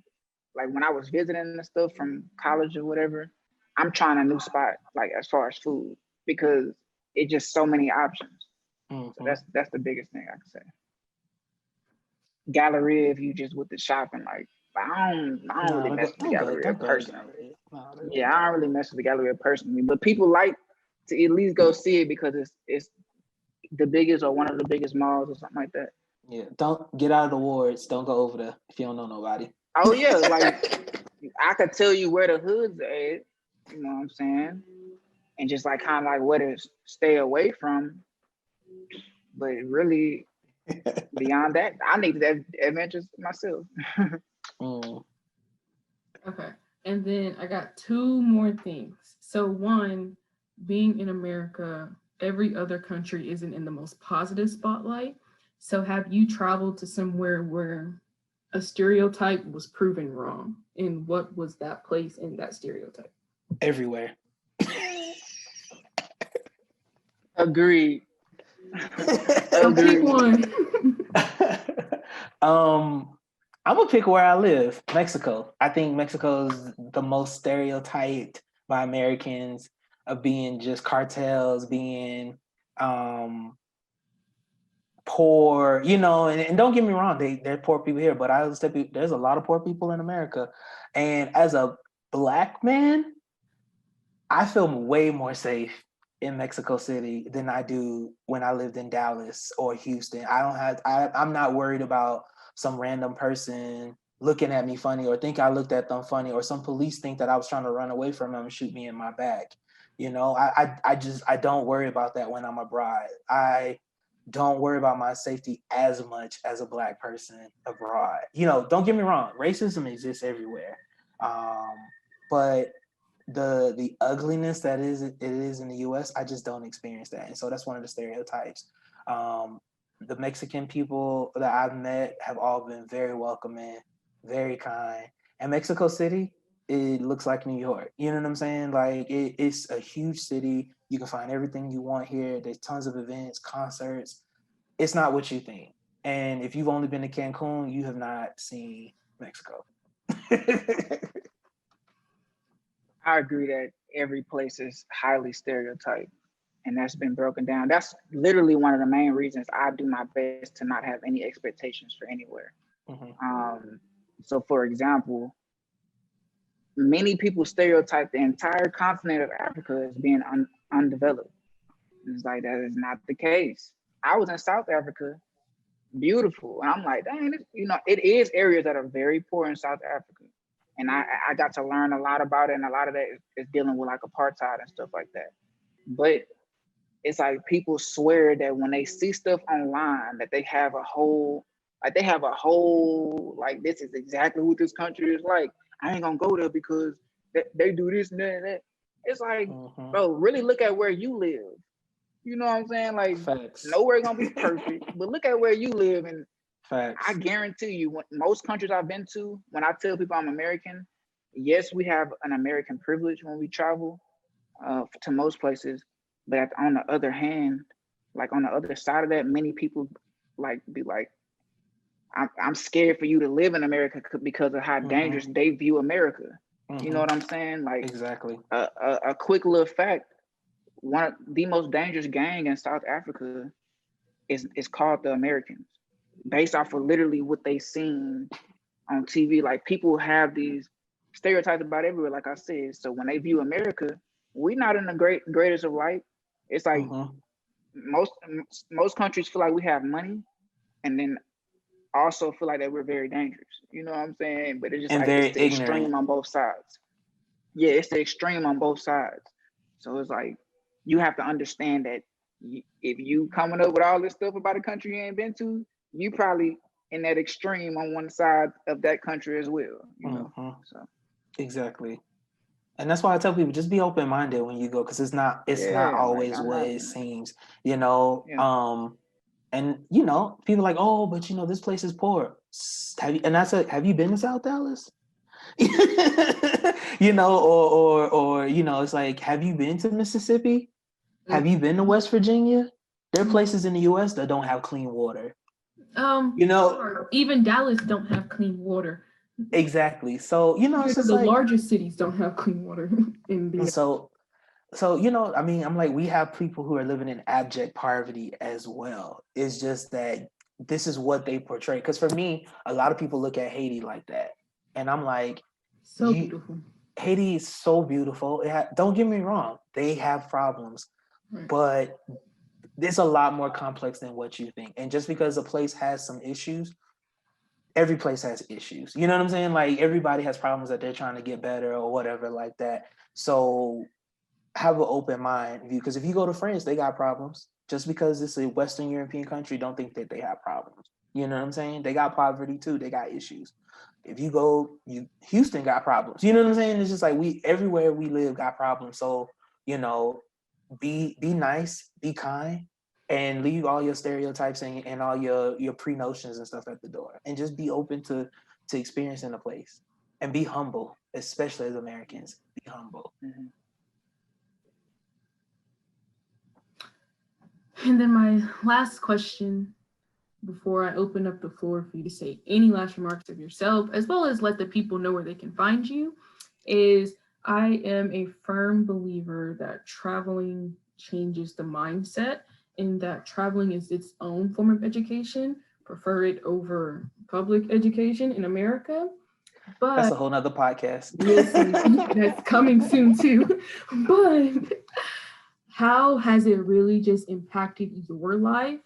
when I was visiting and stuff from college or whatever, I'm trying a new spot, like as far as food, because it's just so many options. So that's the biggest thing I can say. Galleria, if you just with the shopping, like I don't really mess with the Galleria personally. Yeah, I don't really mess with the Galleria personally, but people like to at least go see it because it's the biggest or one of the biggest malls or something like that. Yeah, don't get out of the wards. Don't go over there if you don't know nobody. Oh yeah, like I could tell you where the hood's at, you know what I'm saying? And just like kind of like where to stay away from. But really, beyond that, I need that adventures myself. Okay. And then I got two more things. So one, being in America, every other country isn't in the most positive spotlight. So have you traveled to somewhere where a stereotype was proven wrong? And what was that place in that stereotype? Everywhere. Agreed. Pick one. I'm gonna pick where I live, Mexico. I think Mexico is the most stereotyped by Americans of being just cartels, being poor, and don't get me wrong, there are poor people here, but there's a lot of poor people in America. And as a Black man, I feel way more safe in Mexico City than I do when I lived in Dallas or Houston. I'm not worried about some random person looking at me funny or think I looked at them funny or some police think that I was trying to run away from them and shoot me in my back. I don't worry about that when I'm abroad. I don't worry about my safety as much as a Black person abroad. Don't get me wrong, racism exists everywhere. But the ugliness that it is in the US, I just don't experience that. And so that's one of the stereotypes. The Mexican people that I've met have all been very welcoming, very kind. And Mexico City, it looks like New York. You know what I'm saying? Like it's a huge city. You can find everything you want here. There's tons of events, concerts. It's not what you think. And if you've only been to Cancun, you have not seen Mexico. I agree that every place is highly stereotyped, and that's been broken down. That's literally one of the main reasons I do my best to not have any expectations for anywhere. So, for example, many people stereotype the entire continent of Africa as being undeveloped. It's like that is not the case. I was in South Africa, beautiful, and I'm like, dang, it is areas that are very poor in South Africa. And I got to learn a lot about it, and a lot of that is dealing with like apartheid and stuff like that. But it's like people swear that when they see stuff online that they have a whole, like this is exactly what this country is like. I ain't gonna go there because they do this and that and that. It's like, bro, really look at where you live. You know what I'm saying? Like, facts. Nowhere gonna be perfect, but look at where you live and Facts. I guarantee you, most countries I've been to, when I tell people I'm American, yes, we have an American privilege when we travel to most places, but on the other hand, like on the other side of that, many people like be like, I'm scared for you to live in America because of how dangerous they view America. You know what I'm saying? Like, exactly. A quick little fact: one of the most dangerous gang in South Africa is called the Americans, based off of literally what they seen on TV. Like, people have these stereotypes about everywhere, like I said. So when they view America, we're not in the greatest of light. It's like most countries feel like we have money, and then also feel like that we're very dangerous. You know what I'm saying? But it's just and like very it's the ignorant. extreme on both sides. Yeah, it's the extreme on both sides. So it's like you have to understand that if you coming up with all this stuff about a country you ain't been to, you probably in that extreme on one side of that country as well. You know, so exactly. And that's why I tell people, just be open-minded when you go, because it's not always like, what it seems, you know. Yeah. And you know, people are like, oh, but you know, this place is poor. Have you been to South Dallas? You know, or you know, it's like, have you been to Mississippi? Have you been to West Virginia? There are places in the US that don't have clean water. You know, even Dallas don't have clean water. Exactly. So, you know, it's just the like largest cities don't have clean water in the so, you know, I mean, I'm like, we have people who are living in abject poverty as well. It's just that this is what they portray. Because for me, a lot of people look at Haiti like that. And I'm like, so beautiful. Haiti is so beautiful. Don't get me wrong. They have problems, but it's a lot more complex than what you think. And just because a place has some issues, every place has issues. You know what I'm saying? Like, everybody has problems that they're trying to get better or whatever like that. So have an open mind view, because if you go to France, they got problems. Just because it's a Western European country, don't think that they have problems. You know what I'm saying? They got poverty too. They got issues. If you go, Houston got problems. You know what I'm saying? It's just like everywhere we live got problems. So, you know, be nice, be kind, and leave all your stereotypes and all your pre-notions and stuff at the door, and just be open to experiencing a place, and be humble, especially as Americans. Be humble. And then my last question, before I open up the floor for you to say any last remarks of yourself, as well as let the people know where they can find you, is I am a firm believer that traveling changes the mindset, and that traveling is its own form of education. Prefer it over public education in America. But that's a whole nother podcast. That's coming soon too. But how has it really just impacted your life?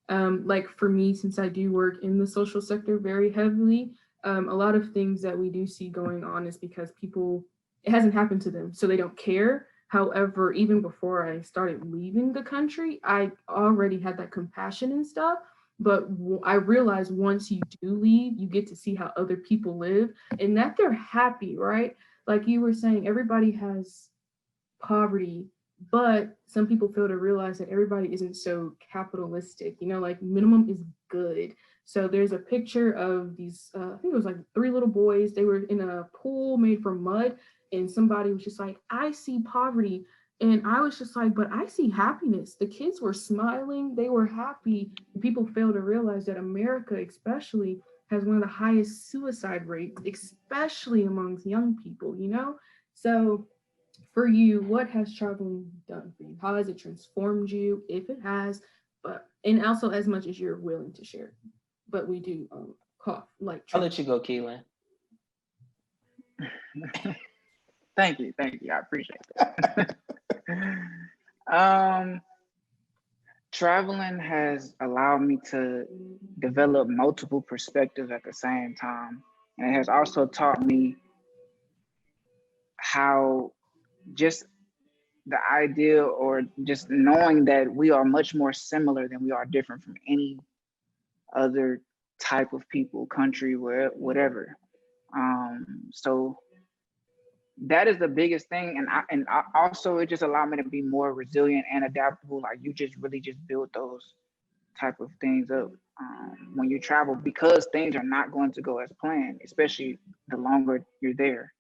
Like for me, since I do work in the social sector very heavily, a lot of things that we do see going on is because it hasn't happened to them, so they don't care. However, even before I started leaving the country, I already had that compassion and stuff. But I realized once you do leave, you get to see how other people live and that they're happy, right? Like you were saying, everybody has poverty, but some people fail to realize that everybody isn't so capitalistic. You know, like minimum is good. So there's a picture of these, I think it was like 3 little boys. They were in a pool made from mud, and somebody was just like, I see poverty. And I was just like, but I see happiness. The kids were smiling, they were happy. People fail to realize that America, especially, has one of the highest suicide rates, especially amongst young people, you know? So for you, what has traveling done for you? How has it transformed you, if it has? And also as much as you're willing to share. But we do cough like. I'll let you go, Keelan. Thank you. I appreciate that. Traveling has allowed me to develop multiple perspectives at the same time, and it has also taught me how just the idea or just knowing that we are much more similar than we are different from any other type of people, country, whatever. So that is the biggest thing, and I also, it just allowed me to be more resilient and adaptable. Like, you just really just build those type of things up when you travel, because things are not going to go as planned, especially the longer you're there.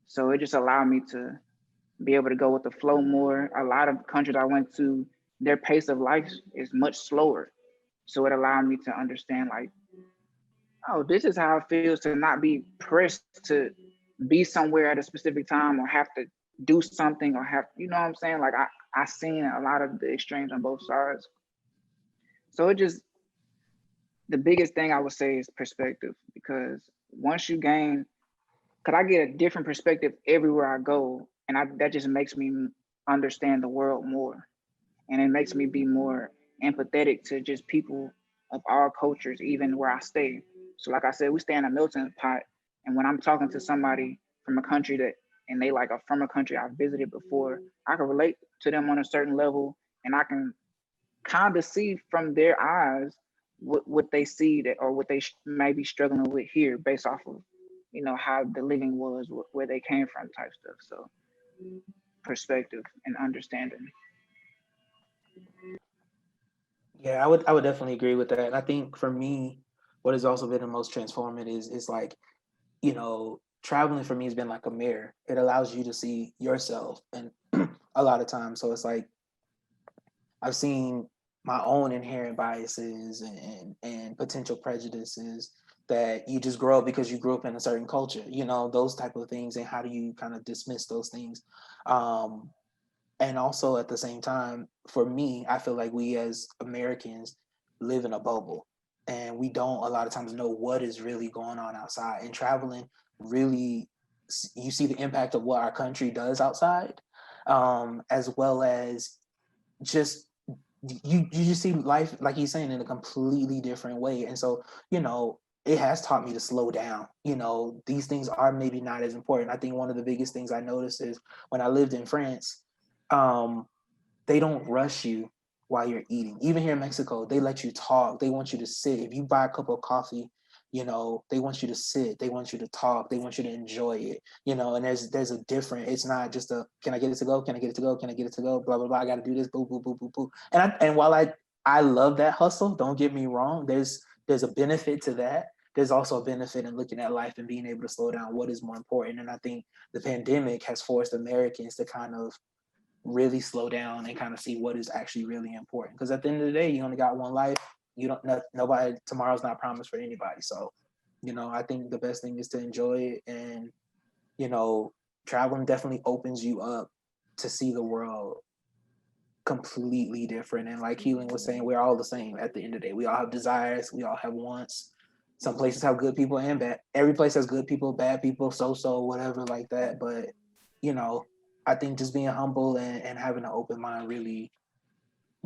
So it just allowed me to be able to go with the flow more. A lot of countries I went to, their pace of life is much slower. So it allowed me to understand, like, oh, this is how it feels to not be pressed to be somewhere at a specific time or have to do something or have, you know what I'm saying? Like I seen a lot of the extremes on both sides. So it just, the biggest thing I would say is perspective, because once you gain, because I get a different perspective everywhere I go, and that just makes me understand the world more, and it makes me be more empathetic to just people of all cultures, even where I stay. So, like I said, we stay in a melting pot, and when I'm talking to somebody from a country that, and they like are from a country I've visited before, I can relate to them on a certain level, and I can kind of see from their eyes what they see that, or what they may be struggling with here, based off of, you know, how the living was, where they came from, type stuff. So perspective and understanding. Yeah, I would definitely agree with that. And I think for me, what has also been the most transformative is like, you know, traveling for me has been like a mirror. It allows you to see yourself, and a lot of times. So it's like I've seen my own inherent biases and potential prejudices that you just grow up because you grew up in a certain culture, you know, those type of things. And how do you kind of dismiss those things? Um, and also at the same time, for me, I feel like we as Americans live in a bubble, and we don't a lot of times know what is really going on outside. And traveling really, you see the impact of what our country does outside, as well as just you just see life, like he's saying, in a completely different way. And so, you know, it has taught me to slow down. You know, these things are maybe not as important. I think one of the biggest things I noticed is when I lived in France, um, they don't rush you while you're eating. Even here in Mexico, they let you talk. They want you to sit. If you buy a cup of coffee, you know, they want you to sit. They want you to talk. They want you to enjoy it. You know, and there's a different. It's not just a, can I get it to go? Can I get it to go? Can I get it to go? Blah blah blah. I got to do this. Boo boo boo boo boo. And while I love that hustle, don't get me wrong. There's a benefit to that. There's also a benefit in looking at life and being able to slow down. What is more important? And I think the pandemic has forced Americans to kind of really slow down and kind of see what is actually really important. Because at the end of the day, you only got one life. You don't, nobody, tomorrow's not promised for anybody. So, you know, I think the best thing is to enjoy it. And, you know, traveling definitely opens you up to see the world completely different. And like Keelan was saying, we're all the same at the end of the day. We all have desires, we all have wants. Some places have good people and bad. Every place has good people, bad people, so whatever like that. But, you know, I think just being humble and having an open mind really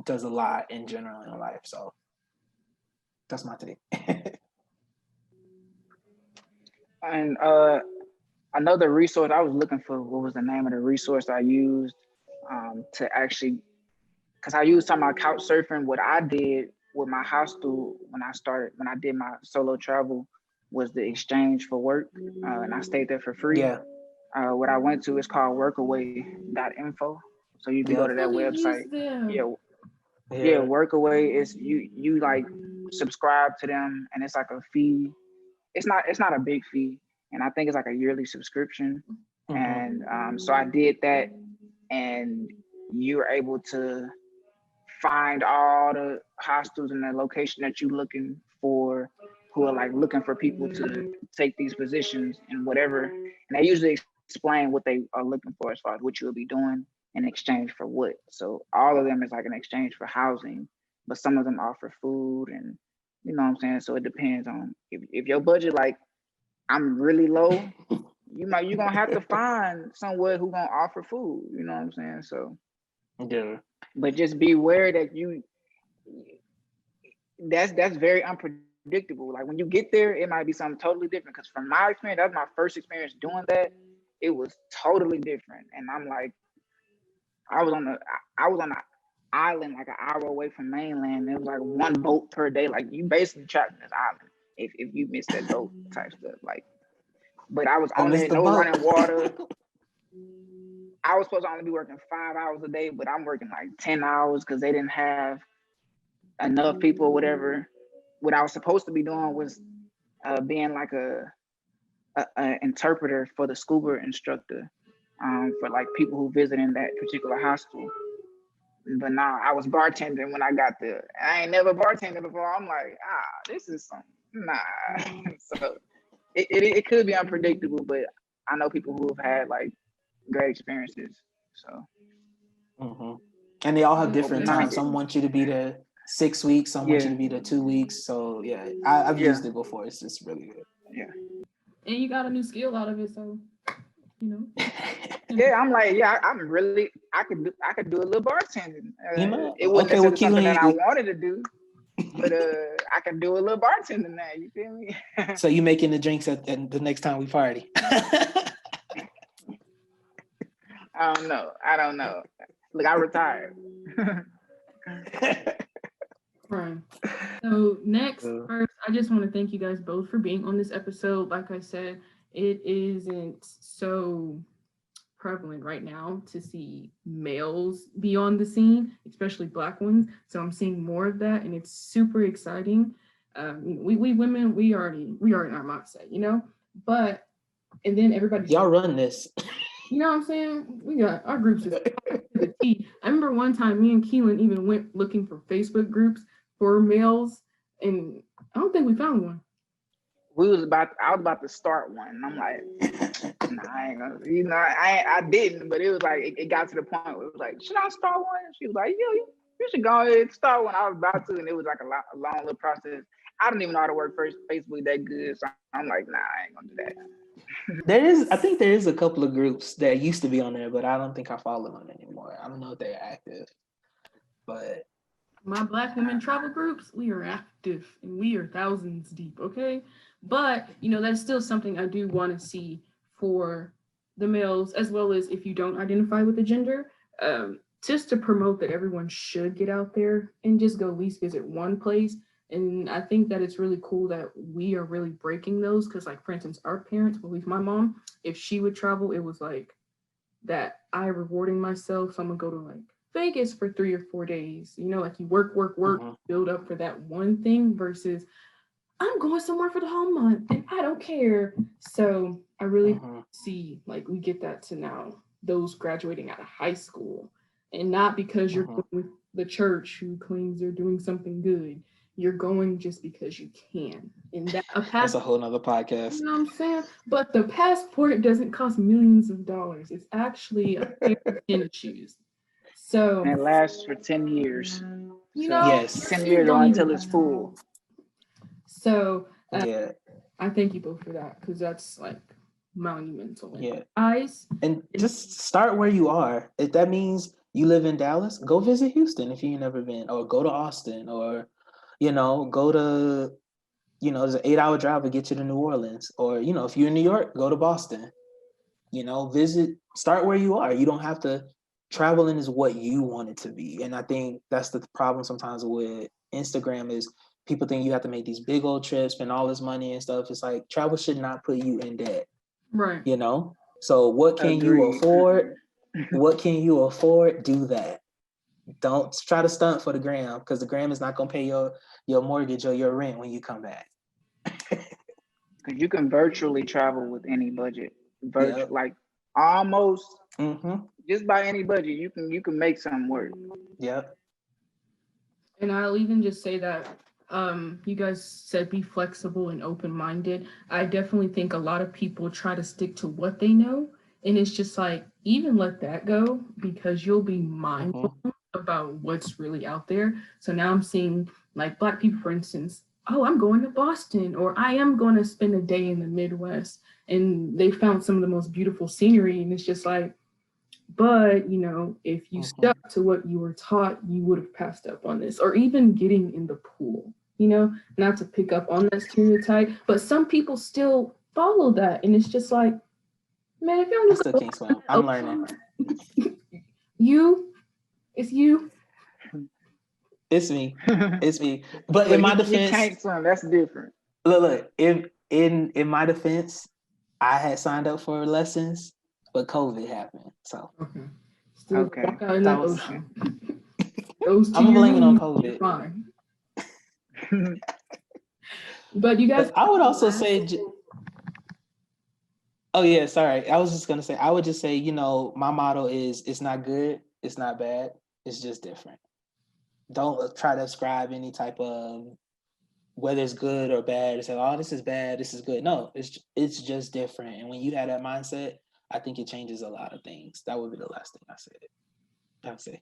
does a lot in general in life. So that's my take. And another resource I was looking for, what was the name of the resource I used to actually, because I used some of my couch surfing. What I did with my hostel when I did my solo travel, was the exchange for work, and I stayed there for free. Yeah. What I went to is called Workaway.info. So you can go to Yep. that Really website. use them. Yeah, yeah. Yeah. Workaway is, you like subscribe to them, and it's like a fee. It's not a big fee, and I think it's like a yearly subscription. Mm-hmm. And so I did that, and you were able to find all the hostels in the location that you're looking for, who are like looking for people to take these positions and whatever. And they usually explain what they are looking for as far as what you'll be doing in exchange for what. So all of them is like an exchange for housing, but some of them offer food, and you know what I'm saying? So it depends on, if your budget, like, I'm really low, you're gonna have to find somewhere who gonna offer food, you know what I'm saying? So, Yeah. but just be aware that that's very unpredictable. Like when you get there, it might be something totally different. Because from my experience, that's my first experience doing that. It was totally different, and I'm like, I was on the I was on the island like an hour away from mainland. It was like one boat per day. Like you basically trapped in this island if you miss that boat type stuff. Like, but I was I on there, missed the no boat. running water. I was supposed to only be working 5 hours a day, but I'm working like 10 hours because they didn't have enough people or whatever. What I was supposed to be doing was being like a interpreter for the scuba instructor for like people who visit in that particular hostel. But now I was bartending when I got there. I ain't never bartended before. I'm like, this is something. Nah. So it could be unpredictable, but I know people who have had like great experiences. So. Mm-hmm. And they all have different Open-minded. times. Some want you to be there 6 weeks. Some want you to be there 2 weeks. So yeah, I've used it before. It's just really good. Yeah. And you got a new skill out of it, so you know. Yeah, I'm like, I'm really, I could do a little bartending. It wasn't necessarily something that I wanted to do, but I can do a little bartending now. You feel me? So you making the drinks at the next time we party? I don't know. Look, I retired. Right. So next, first, I just want to thank you guys both for being on this episode. Like I said, it isn't so prevalent right now to see males be on the scene, especially Black ones. So I'm seeing more of that, and it's super exciting. We women, we already in our mindset, you know. But and then everybody, y'all run this. You know what I'm saying? We got our groups is to the T. I remember one time me and Keelan even went looking for Facebook groups for males, and I don't think we found one. I was about to start one, and I'm like, nah, I ain't gonna. You know, I didn't, but it was like it got to the point where it was like, should I start one? And she was like, yeah, you should go ahead and start one. I was about to, and it was like a long little process. I don't even know how to work Facebook that good, so I'm like, nah, I ain't gonna do that. I think there is a couple of groups that used to be on there, but I don't think I follow them anymore. I don't know if they're active, but my Black women travel groups, we are active and we are thousands deep, okay? But you know, that's still something I do want to see for the males, as well as if you don't identify with the gender, just to promote that everyone should get out there and just go at least visit one place. And I think that it's really cool that we are really breaking those, because like, for instance, our parents, well, at least my mom, if she would travel, it was like that I rewarding myself. So I'm gonna go to like Vegas for 3 or 4 days, you know, like you work, build up for that one thing versus I'm going somewhere for the whole month and I don't care. So I really see like we get that to now those graduating out of high school, and not because you're going with the church who claims they're doing something good. You're going just because you can. And that's a whole nother podcast. You know what I'm saying? But the passport doesn't cost millions of dollars. It's actually a pair of tennis shoes. So and it lasts for 10 years. You know, yes, 10 years or until it's full. So yeah, I thank you both for that, because that's like monumental. Yeah. Eyes. And just start where you are. If that means you live in Dallas, go visit Houston if you've never been, or go to Austin, or go to, there's an 8-hour drive to get you to New Orleans, or, if you're in New York, go to Boston, start where you are. You don't have to, traveling is what you want it to be. And I think that's the problem sometimes with Instagram is people think you have to make these big old trips, spend all this money and stuff. It's like, travel should not put you in debt. Right. So what can you afford? What can you afford? Do that. Don't try to stunt for the gram, because the gram is not going to pay your mortgage or your rent when you come back. Because you can virtually travel with any budget. Like almost just by any budget, you can make something work. Yep. And I'll even just say that you guys said be flexible and open-minded. I definitely think a lot of people try to stick to what they know, and it's just like, even let that go, because you'll be mindful about what's really out there. So now I'm seeing like Black people, for instance, oh, I'm going to Boston, or I am going to spend a day in the Midwest, and they found some of the most beautiful scenery, and it's just like, but if you stuck to what you were taught, you would have passed up on this. Or even getting in the pool, not to pick up on that stereotype, but some people still follow that, and it's just like, man, if you don't, I still can't swim. I'm learning. It's you. It's me. It's me. But in my defense, you can't swim. That's different. Look. In my defense, I had signed up for lessons, but COVID happened. So Still walk out in that ocean. I'm blaming on COVID. Fine. But you guys, I would also say, oh yeah, sorry. I was just gonna say, I would just say, my motto is it's not good, it's not bad, it's just different. Don't try to ascribe any type of whether it's good or bad and say, oh, this is bad, this is good. No, it's just different. And when you have that mindset, I think it changes a lot of things. That would be the last thing I'd say.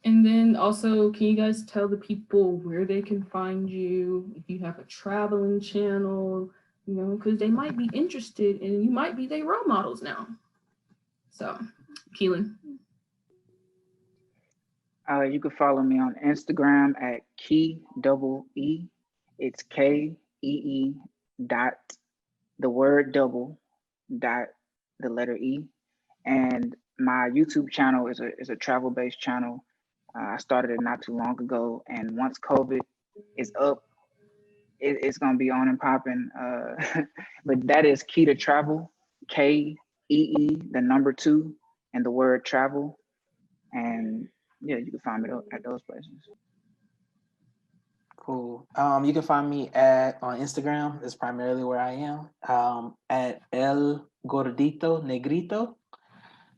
and then also, can you guys tell the people where they can find you? If you have a traveling channel, because they might be interested and you might be their role models now. So, Keelan. You can follow me on Instagram at Key double E. It's KEE dot the word double dot the letter E. And my YouTube channel is a travel based channel. I started it not too long ago, and once COVID is up, it's gonna be on and popping. But that is Key to Travel, KEE, the number 2, and the word travel. And yeah, you can find me at those places. Cool. You can find me on Instagram. Is primarily where I am. At El Gordito Negrito.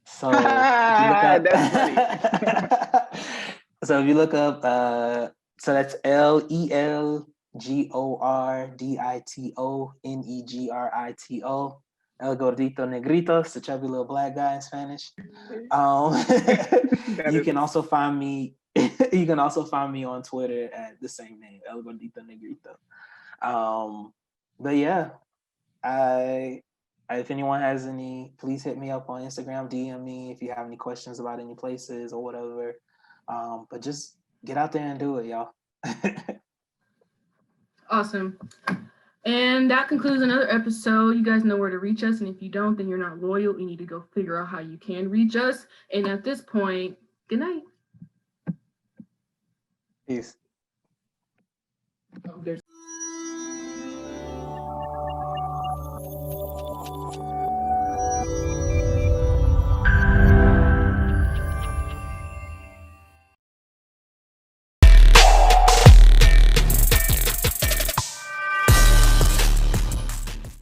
So if you look up, that's funny. So if you look up, so that's LELGORDITONEGRITO. El Gordito Negrito, it's a chubby little black guy in Spanish. You can also find me. You can also find me on Twitter at the same name, El Gordito Negrito. But yeah, if anyone has any, please hit me up on Instagram, DM me if you have any questions about any places or whatever. But just get out there and do it, y'all. Awesome. And that concludes another episode. You guys know where to reach us. And if you don't, then you're not loyal. You need to go figure out how you can reach us. And at this point, good night. Peace. Oh, there's